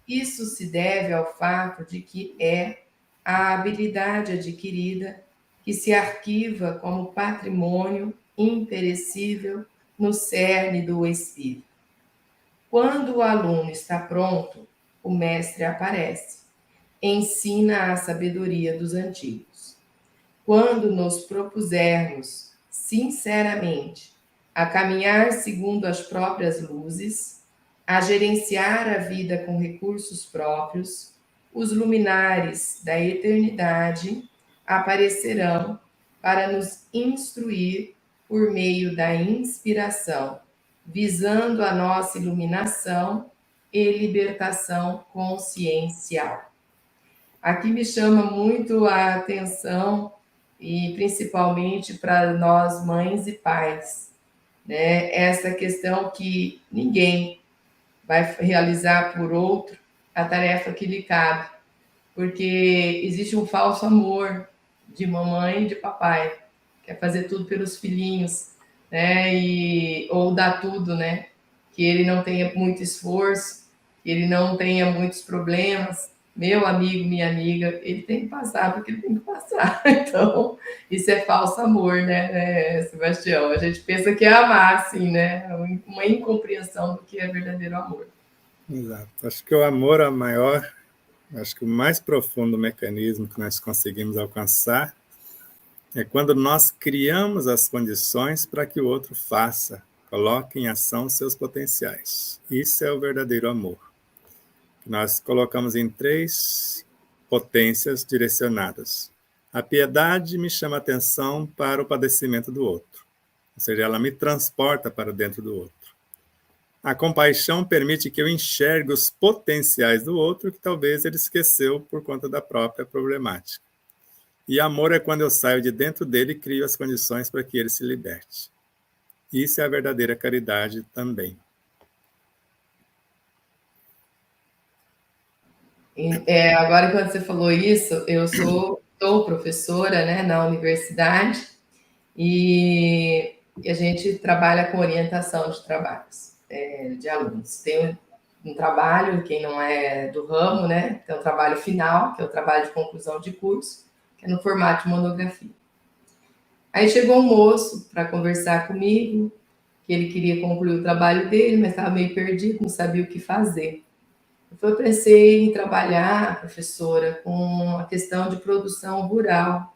Isso se deve ao fato de que é a habilidade adquirida que se arquiva como patrimônio imperecível no cerne do espírito. Quando o aluno está pronto, o mestre aparece, ensina a sabedoria dos antigos. Quando nos propusermos, sinceramente, a caminhar segundo as próprias luzes, a gerenciar a vida com recursos próprios, os luminares da eternidade aparecerão para nos instruir por meio da inspiração, visando a nossa iluminação e libertação consciencial. Aqui me chama muito a atenção, e principalmente para nós mães e pais, né? Essa questão que ninguém vai realizar por outro a tarefa que lhe cabe, porque existe um falso amor de mamãe e de papai, quer fazer tudo pelos filhinhos, né? Ou dar tudo, né? Que ele não tenha muito esforço, que ele não tenha muitos problemas, meu amigo, minha amiga, ele tem que passar porque ele tem que passar. Então, isso é falso amor, né, Sebastião? A gente pensa que é amar, assim, né? Uma incompreensão do que é verdadeiro amor. Exato. Acho que o amor é o maior, acho que o mais profundo mecanismo que nós conseguimos alcançar é quando nós criamos as condições para que o outro faça, coloque em ação seus potenciais. Isso é o verdadeiro amor. Nós colocamos em 3 potências direcionadas. A piedade me chama a atenção para o padecimento do outro, ou seja, ela me transporta para dentro do outro. A compaixão permite que eu enxergue os potenciais do outro que talvez ele esqueceu por conta da própria problemática. E amor é quando eu saio de dentro dele e crio as condições para que ele se liberte. Isso é a verdadeira caridade também. Agora, quando você falou isso, eu sou professora, né, na universidade e a gente trabalha com orientação de trabalhos de alunos. Tem um trabalho, quem não é do ramo, né, tem um trabalho final, que é o trabalho de conclusão de curso, que é no formato de monografia. Aí chegou um moço para conversar comigo, que ele queria concluir o trabalho dele, mas estava meio perdido, não sabia o que fazer. Eu pensei em trabalhar, professora, com a questão de produção rural.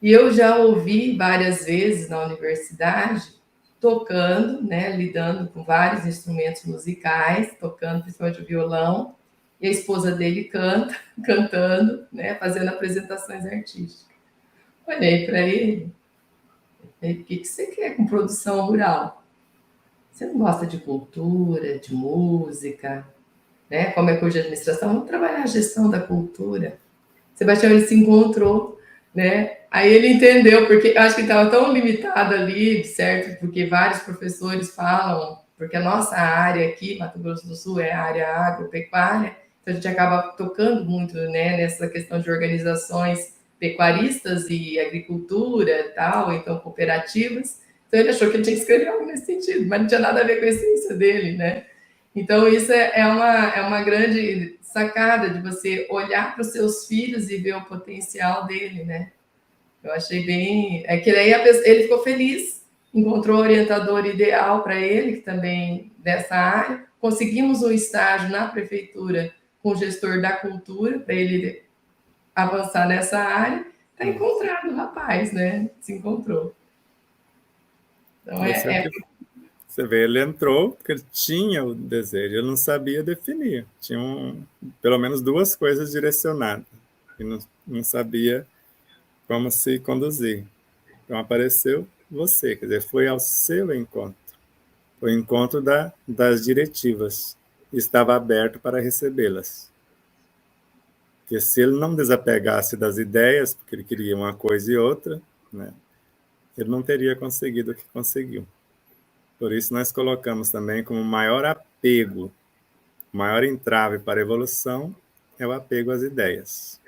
E eu já ouvi várias vezes na universidade, tocando, né, lidando com vários instrumentos musicais, tocando principalmente o violão, e a esposa dele canta, cantando, né, fazendo apresentações artísticas. Olhei para ele, e o que você quer com produção rural? Você não gosta de cultura, de música, né? Como é curso de administração, vamos trabalhar a gestão da cultura. Sebastião, ele se encontrou, né? Aí ele entendeu, porque eu acho que estava tão limitado ali, certo? Porque vários professores falam, porque a nossa área aqui, Mato Grosso do Sul, é a área agropecuária, então a gente acaba tocando muito, né, nessa questão de organizações pecuaristas e agricultura e tal, então cooperativas. Então ele achou que ele tinha que escrever algo nesse sentido, mas não tinha nada a ver com a essência dele, né? Então, isso é uma grande sacada de você olhar para os seus filhos e ver o potencial dele, né? Eu achei bem. É que daí ele ficou feliz, encontrou o orientador ideal para ele, que também dessa área. Conseguimos um estágio na prefeitura com o gestor da cultura, para ele avançar nessa área. Está encontrado o rapaz, né? Se encontrou. Então, Esse é o que você vê, ele entrou porque ele tinha o desejo, ele não sabia definir. Tinha pelo menos 2 coisas direcionadas e não sabia como se conduzir. Então apareceu você, quer dizer, foi ao seu encontro, o encontro das diretivas, estava aberto para recebê-las. Porque se ele não desapegasse das ideias, porque ele queria uma coisa e outra, né, ele não teria conseguido o que conseguiu. Por isso nós colocamos também como maior apego, maior entrave para a evolução é o apego às ideias.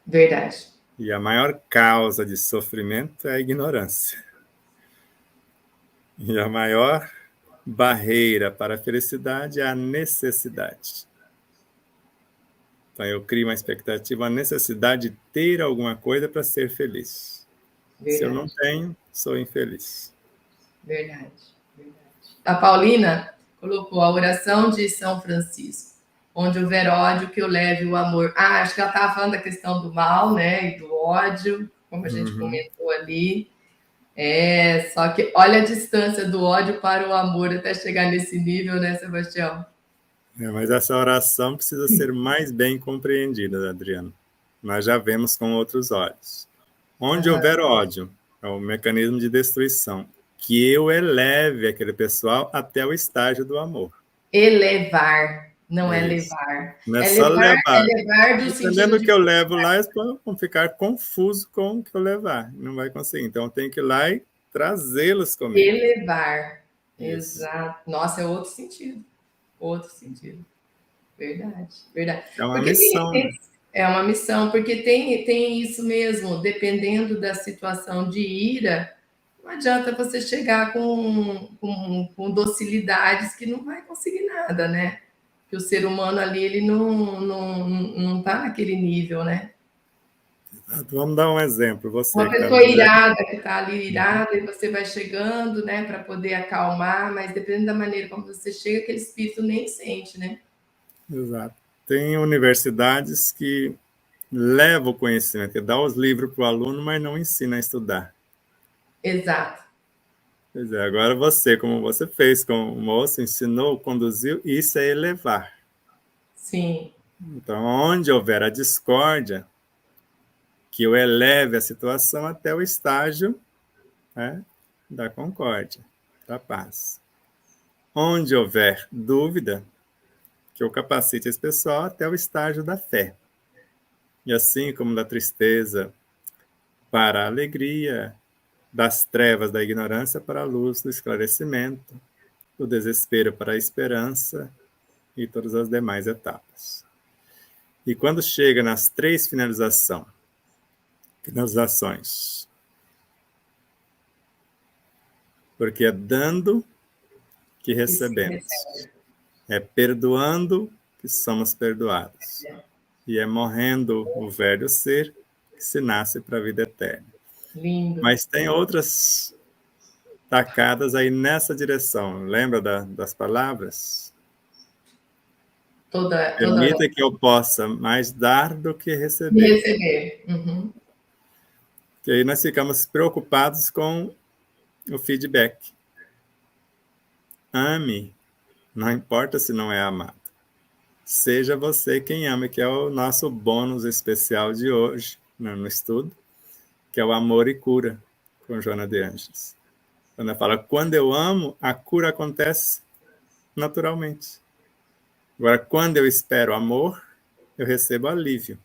verdade. E a maior causa de sofrimento é a ignorância. E a maior barreira para a felicidade é a necessidade. Então eu crio uma expectativa, a necessidade de ter alguma coisa para ser feliz. Verdade. Se eu não tenho, sou infeliz. Verdade, verdade. A Paulina colocou a oração de São Francisco, onde houver ódio, que eu leve o amor. Acho que ela estava falando da questão do mal, né, e do ódio, como a gente comentou ali. Só que olha a distância do ódio para o amor até chegar nesse nível, né, Sebastião? Mas essa oração precisa ser mais bem compreendida, Adriano. Nós já vemos com outros olhos. Onde houver ódio, é o mecanismo de destruição, que eu eleve aquele pessoal até o estágio do amor. Elevar, não é levar. Não é só levar. Elevar do Dependendo do que eu levo lá, eles vão ficar confusos com o que eu levar. Não vai conseguir. Então, eu tenho que ir lá e trazê-los comigo. Elevar. Isso. Exato. Nossa, é outro sentido. Outro sentido. Verdade, verdade. É uma Porque missão. é uma missão, porque tem isso mesmo, dependendo da situação de ira, não adianta você chegar com docilidades que não vai conseguir nada, né? que o ser humano ali, ele não tá naquele nível, né? Vamos dar um exemplo. Uma Você que está pessoa no dia. irada, que está ali irada, e você vai chegando, né, para poder acalmar, mas dependendo da maneira como você chega, aquele espírito nem sente, né? Exato. Tem universidades que levam o conhecimento, que dá os livros para o aluno, mas não ensina a estudar. Exato. Pois é, agora você, como você fez com o moço, ensinou, conduziu, isso é elevar. Sim. Então, onde houver a discórdia, que eu eleve a situação até o estágio, né, da concórdia, da paz. Onde houver dúvida, que eu capacite esse pessoal até o estágio da fé. E assim como da tristeza para a alegria, das trevas da ignorância para a luz do esclarecimento, do desespero para a esperança e todas as demais etapas. E quando chega nas três finalizações, porque é dando que Que se recebemos, recebe. é perdoando que somos perdoados, e é morrendo o velho ser que se nasce para a vida eterna. Lindo. Mas tem outras tacadas aí nessa direção. Lembra das palavras? Toda Permita que eu possa mais dar do que de receber. receber. Uhum. Que aí nós ficamos preocupados com o feedback. Ame, não importa se não é amado. Seja você quem ama, que é o nosso bônus especial de hoje, no estudo, que é o amor e cura, com Joana de Anjos. Quando ela fala, quando eu amo, a cura acontece naturalmente. Agora, quando eu espero amor, eu recebo alívio.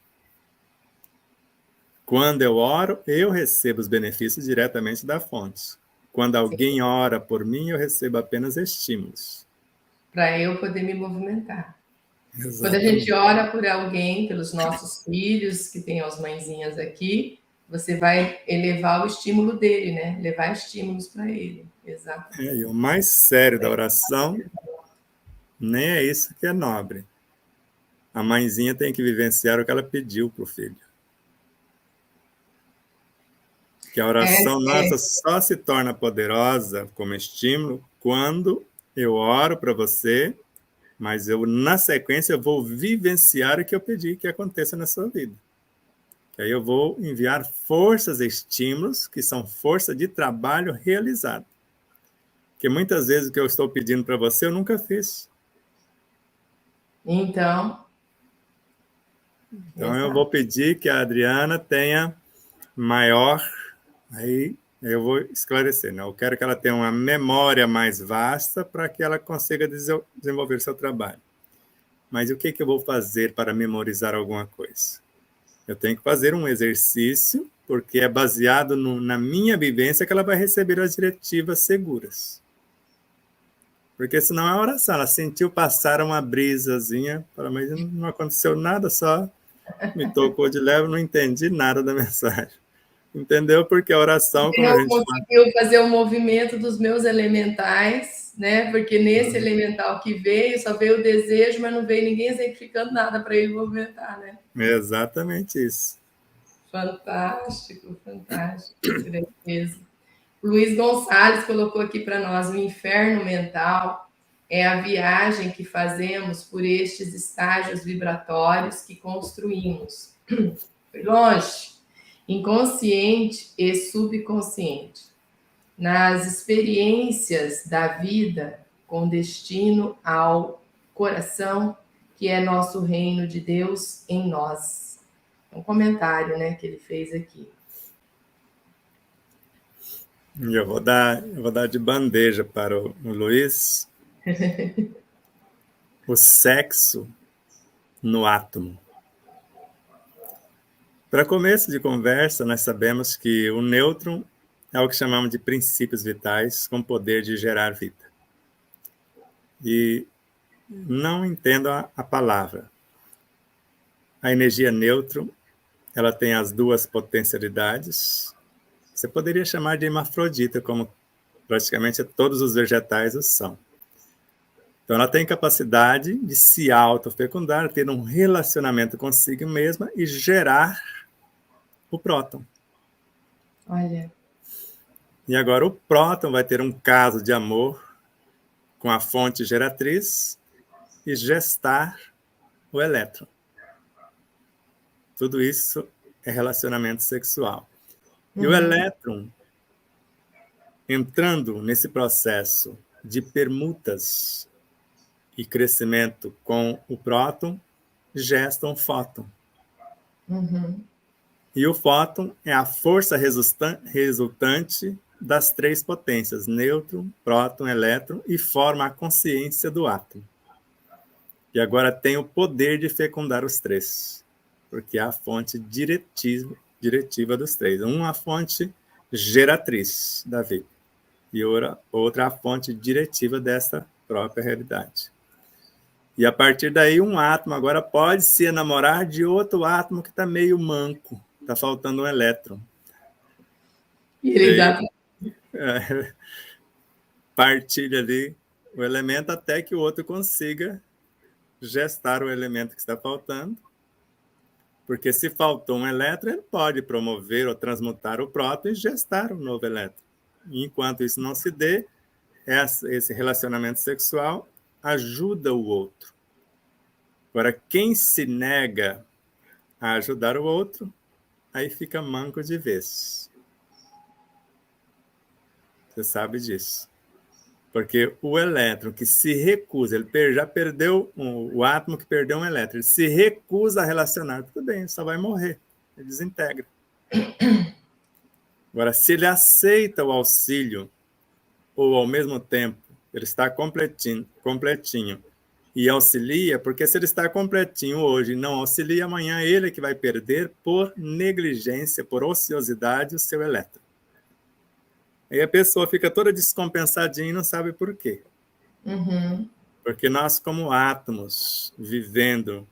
Quando eu oro, eu recebo os benefícios diretamente da fonte. Quando alguém ora por mim, eu recebo apenas estímulos. Para eu poder me movimentar. Quando a gente Exatamente. ora por alguém, pelos nossos filhos, que tem as mãezinhas aqui, você vai elevar o estímulo dele, né? Levar estímulos para ele. Exato. E o mais sério da oração nem é isso que é nobre. A mãezinha tem que vivenciar o que ela pediu para o filho. Que a oração É, nossa só se torna poderosa como estímulo quando eu oro para você, mas eu, na sequência, eu vou vivenciar o que eu pedi que aconteça na sua vida. Que aí eu vou enviar forças e estímulos, que são força de trabalho realizado. Porque muitas vezes o que eu estou pedindo para você, eu nunca fiz. então, Então eu exato. vou pedir que a Adriana tenha maior, aí eu vou esclarecer, né? Eu quero que ela tenha uma memória mais vasta para que ela consiga desenvolver seu trabalho. Mas o que eu vou fazer para memorizar alguma coisa? Eu tenho que fazer um exercício, porque é baseado na minha vivência que ela vai receber as diretivas seguras. Porque senão é oração, ela sentiu passar uma brisazinha, mas não aconteceu nada, só me tocou de leve, não entendi nada da mensagem. Entendeu? Porque a oração, Porque como a não gente fala, conseguiu fazer o movimento dos meus elementais, né? Porque nesse elemental que veio, só veio o desejo, mas não veio ninguém exemplificando nada para ele movimentar, né? é exatamente isso. Fantástico, fantástico, grandeza. Luiz Gonçalves colocou aqui para nós: o inferno mental é a viagem que fazemos por estes estágios vibratórios que construímos. Foi longe, inconsciente e subconsciente, nas experiências da vida com destino ao coração, que é nosso reino de Deus em nós. Um comentário, né, que ele fez aqui. E eu vou dar de bandeja para o Luiz o sexo no átomo. Para começo de conversa, nós sabemos que o nêutron é o que chamamos de princípios vitais com poder de gerar vida. E não entendo a palavra. A energia nêutron, ela tem as duas potencialidades. Você poderia chamar de hermafrodita, como praticamente todos os vegetais o são. Então, ela tem capacidade de se autofecundar, ter um relacionamento consigo mesma e gerar o próton. Olha. E agora o próton vai ter um caso de amor com a fonte geratriz e gestar o elétron. Tudo isso é relacionamento sexual. E o elétron, entrando nesse processo de permutas e crescimento com o próton, gesta um fóton. E o fóton é a força resultante das três potências, nêutron, próton, elétron, e forma a consciência do átomo. E agora tem o poder de fecundar os três, porque é a fonte diretiva dos três. Uma fonte geratriz da vida, e outra a fonte diretiva dessa própria realidade. E a partir daí, um átomo agora pode se enamorar de outro átomo que está meio manco, está faltando um elétron. E ele dá... partilha ali o elemento até que o outro consiga gestar o elemento que está faltando, porque se faltou um elétron, ele pode promover ou transmutar o próton e gestar um novo elétron. E enquanto isso não se dê, esse relacionamento sexual ajuda o outro. Agora, quem se nega a ajudar o outro, aí fica manco de vez. Você sabe disso. Porque o elétron que se recusa, ele já perdeu o átomo que perdeu um elétron, ele se recusa a relacionar, tudo bem, ele só vai morrer, ele desintegra. Agora, se ele aceita o auxílio, ou ao mesmo tempo ele está completinho e auxilia, porque se ele está completinho hoje e não auxilia, amanhã ele é que vai perder por negligência, por ociosidade, o seu elétron. Aí a pessoa fica toda descompensadinha e não sabe por quê. Porque nós, como átomos, vivendo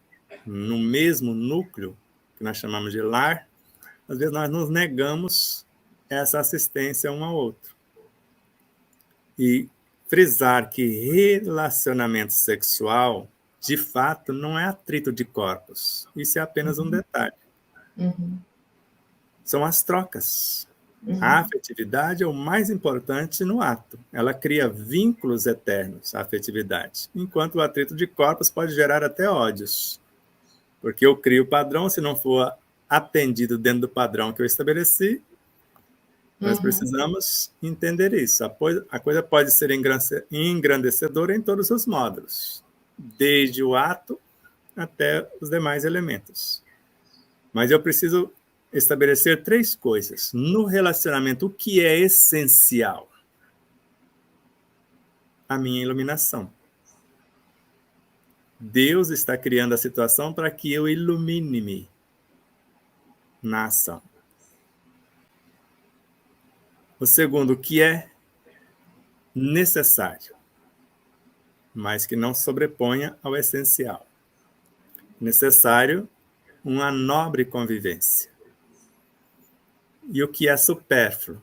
no mesmo núcleo, que nós chamamos de lar, às vezes nós nos negamos essa assistência um ao outro. E frisar que relacionamento sexual, de fato, não é atrito de corpos. Isso é apenas um detalhe. São as trocas. A afetividade é o mais importante no ato. Ela cria vínculos eternos, a afetividade. Enquanto o atrito de corpos pode gerar até ódios. Porque eu crio o padrão, se não for atendido dentro do padrão que eu estabeleci, nós precisamos entender isso. A coisa pode ser engrandecedora em todos os módulos, desde o ato até os demais elementos. Mas eu preciso estabelecer três coisas. No relacionamento, o que é essencial? A minha iluminação. Deus está criando a situação para que eu ilumine-me na ação. O segundo, o que é necessário, mas que não sobreponha ao essencial. Necessário, uma nobre convivência. E o que é supérfluo?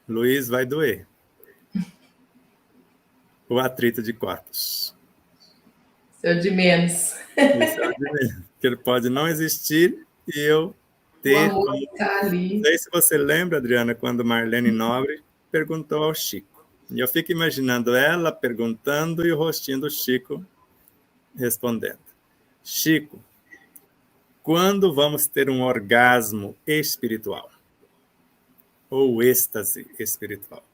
Luiz, vai doer. O atrito de corpos. Seu de menos. Isso é o de menos. Que ele pode não existir e eu ter... O amor está ali. Não sei se você lembra, Adriana, quando Marlene Nobre perguntou ao Chico. E eu fico imaginando ela perguntando e o rostinho do Chico respondendo. Chico, quando vamos ter um orgasmo espiritual? Ou êxtase espiritual?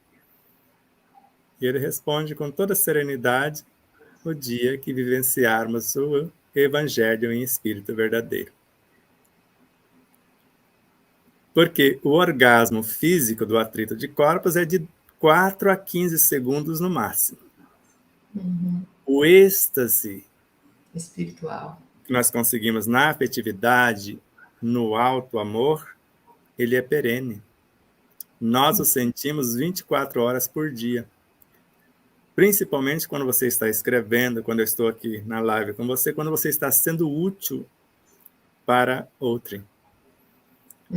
E ele responde com toda serenidade, o dia que vivenciarmos o Evangelho em espírito verdadeiro. Porque o orgasmo físico do atrito de corpos é de 4 a 15 segundos no máximo. O êxtase espiritual que nós conseguimos na afetividade, no alto amor, ele é perene. Nós o sentimos 24 horas por dia. Principalmente quando você está escrevendo, quando eu estou aqui na live com você, quando você está sendo útil para outrem.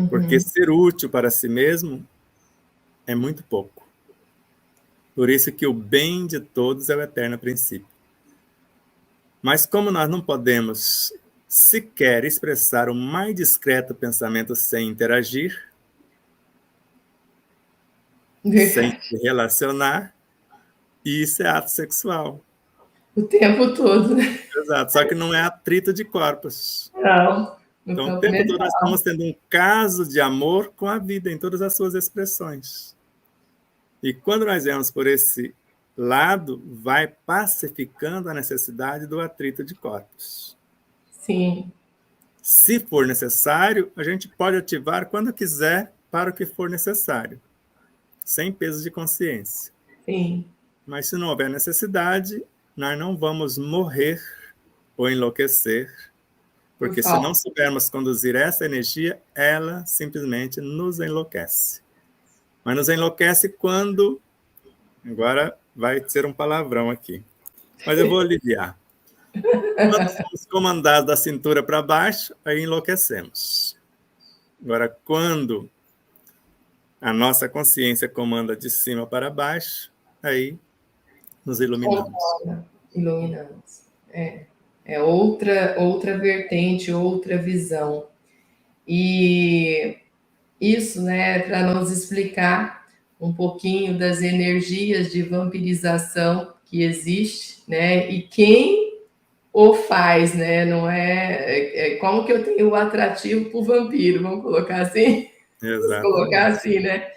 Porque ser útil para si mesmo é muito pouco. Por isso que o bem de todos é o eterno princípio. Mas como nós não podemos sequer expressar o mais discreto pensamento sem interagir, sem Verdade. se relacionar, isso é ato sexual. O tempo todo, né? Exato, só que não é atrito de corpos. Não, no Então, o campo tempo todo nós mental. estamos tendo um caso de amor com a vida, em todas as suas expressões. E quando nós vemos por esse lado, vai pacificando a necessidade do atrito de corpos. Sim, Se for necessário, a gente pode ativar quando quiser para o que for necessário, sem peso de consciência. sim. Mas se não houver necessidade, nós não vamos morrer ou enlouquecer, Por porque se não falta. soubermos conduzir essa energia, ela simplesmente nos enlouquece. Mas nos enlouquece quando... Agora vai ser um palavrão aqui, mas eu vou aliviar. Quando somos comandados da cintura para baixo, aí enlouquecemos. Agora, quando a nossa consciência comanda de cima para baixo, aí nos iluminamos. Concorda, iluminamos. É outra vertente, outra visão. E isso, né, para nos explicar um pouquinho das energias de vampirização que existe, né, e quem o faz, né, não como que eu tenho o atrativo por vampiro, vamos colocar assim? Vamos colocar Exatamente. assim, né?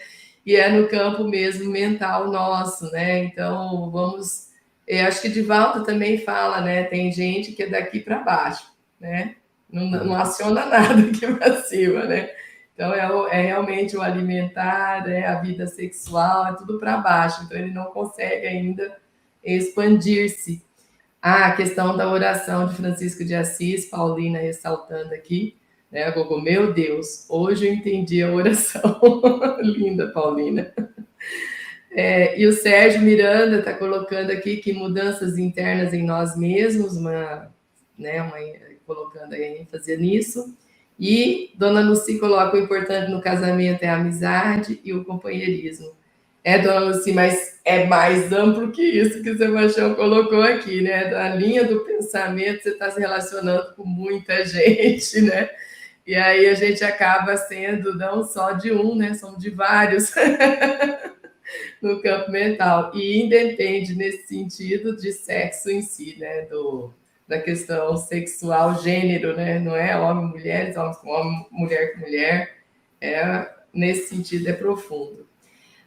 E é no campo mesmo mental nosso, né? Então, vamos. Eu acho que Divaldo também fala, né? Tem gente que é daqui para baixo, né? Não aciona nada aqui para cima, né? Então, é realmente o alimentar, é a vida sexual, é tudo para baixo. Então, ele não consegue ainda expandir-se. Ah, a questão da oração de Francisco de Assis, Paulina ressaltando aqui, né, Gogo? Meu Deus, hoje eu entendi a oração. Linda, Paulina. E o Sérgio Miranda está colocando aqui que mudanças internas em nós mesmos, colocando aí ênfase nisso. E Dona Lucy coloca o importante no casamento é a amizade e o companheirismo. Dona Lucy, mas é mais amplo que isso que o Sebastião colocou aqui, né? Da linha do pensamento, você está se relacionando com muita gente, né? E aí a gente acaba sendo não só de um, né? Somos de vários no campo mental. E independe nesse sentido de sexo em si, né? Da questão sexual, gênero, né? Não é homem, mulheres, homens com homem, mulher com mulher. Nesse sentido, é profundo.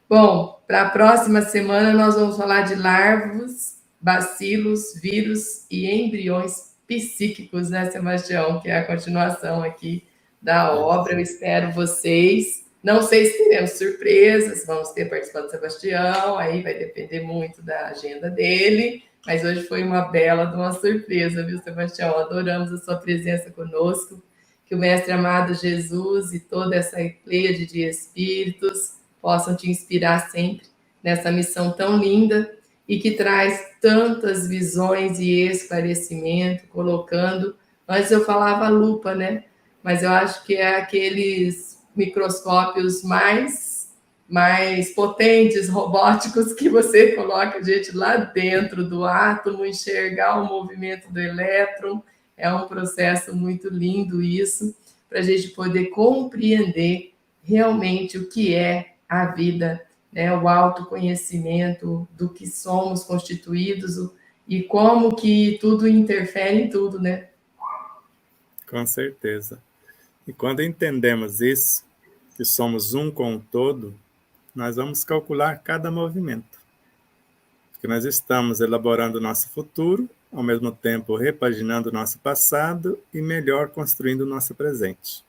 Bom, para a próxima semana nós vamos falar de larvas, bacilos, vírus e embriões psíquicos, né, Sebastião? Que é a continuação aqui da obra. Eu espero vocês. Não sei se teremos surpresas, vamos ter participação do Sebastião, aí vai depender muito da agenda dele, mas hoje foi uma bela de uma surpresa, viu, Sebastião? Adoramos a sua presença conosco, que o Mestre amado Jesus e toda essa pleiade de espíritos possam te inspirar sempre nessa missão tão linda e que traz tantas visões e esclarecimento, colocando. Antes eu falava lupa, né? Mas eu acho que é aqueles microscópios mais potentes, robóticos, que você coloca a gente lá dentro do átomo, enxergar o movimento do elétron. É um processo muito lindo isso, para a gente poder compreender realmente o que é a vida, né? O autoconhecimento do que somos constituídos e como que tudo interfere em tudo, né? Com certeza. E quando entendemos isso, que somos um com o todo, nós vamos calcular cada movimento. Porque nós estamos elaborando o nosso futuro, ao mesmo tempo repaginando o nosso passado e melhor construindo o nosso presente.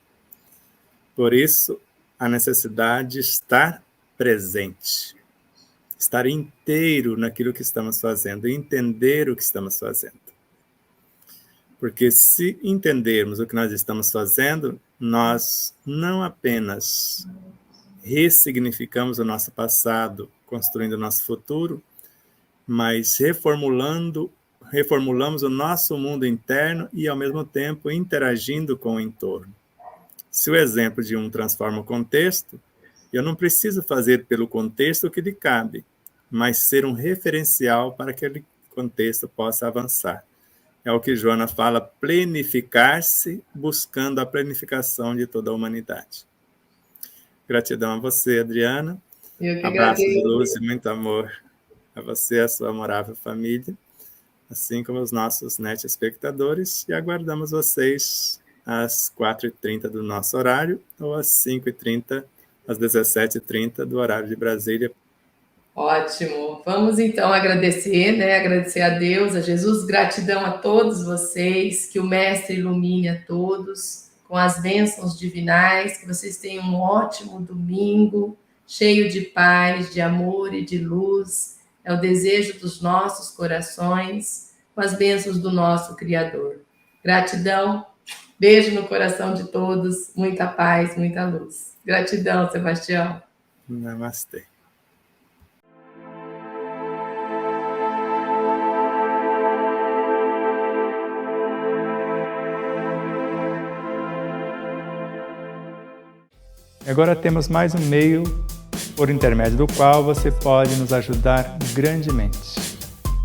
Por isso, a necessidade de estar presente, estar inteiro naquilo que estamos fazendo, entender o que estamos fazendo. Porque se entendermos o que nós estamos fazendo, nós não apenas ressignificamos o nosso passado, construindo o nosso futuro, mas reformulamos o nosso mundo interno e, ao mesmo tempo, interagindo com o entorno. Se o exemplo de um transforma o contexto, eu não preciso fazer pelo contexto o que lhe cabe, mas ser um referencial para que aquele contexto possa avançar. é o que Joana fala, plenificar-se, buscando a planificação de toda a humanidade. Gratidão a você, Adriana. Eu que Abraço de agradeço. luz e muito amor a você e a sua amorável família, assim como os nossos net espectadores, e aguardamos vocês às 4h30 do nosso horário, ou às 5h30, às 17h30 do horário de Brasília. Ótimo. Vamos então agradecer, né? Agradecer a Deus, a Jesus, gratidão a todos vocês, que o Mestre ilumine a todos com as bênçãos divinais, que vocês tenham um ótimo domingo, cheio de paz, de amor e de luz. É o desejo dos nossos corações, com as bênçãos do nosso Criador. Gratidão, beijo no coração de todos, muita paz, muita luz. Gratidão, Sebastião. Namastê. Agora temos mais um meio por intermédio do qual você pode nos ajudar grandemente,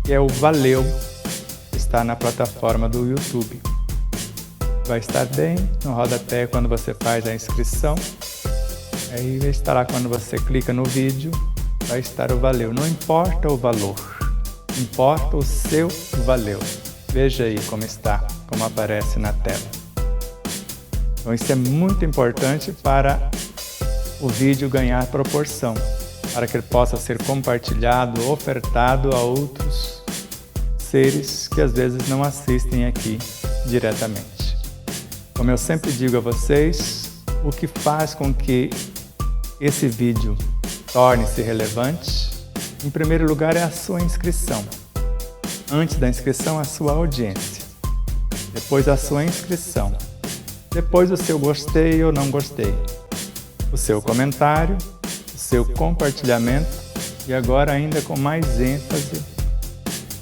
que é o Valeu, que está na plataforma do YouTube. Vai estar bem no rodapé quando você faz a inscrição. Aí vai estar lá quando você clica no vídeo, vai estar o Valeu. Não importa o valor, importa o seu Valeu. Veja aí como está, como aparece na tela. Então isso é muito importante para o vídeo ganhar proporção, para que ele possa ser compartilhado, ofertado a outros seres que às vezes não assistem aqui diretamente. Como eu sempre digo a vocês, o que faz com que esse vídeo torne-se relevante, em primeiro lugar, é a sua inscrição. Antes da inscrição, a sua audiência. Depois, a sua inscrição. Depois, o seu gostei ou não gostei. O seu comentário, o seu compartilhamento e agora ainda com mais ênfase,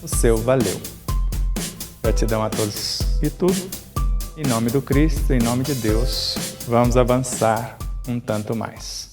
o seu valeu. Gratidão a todos e tudo. Em nome do Cristo, em nome de Deus, vamos avançar um tanto mais.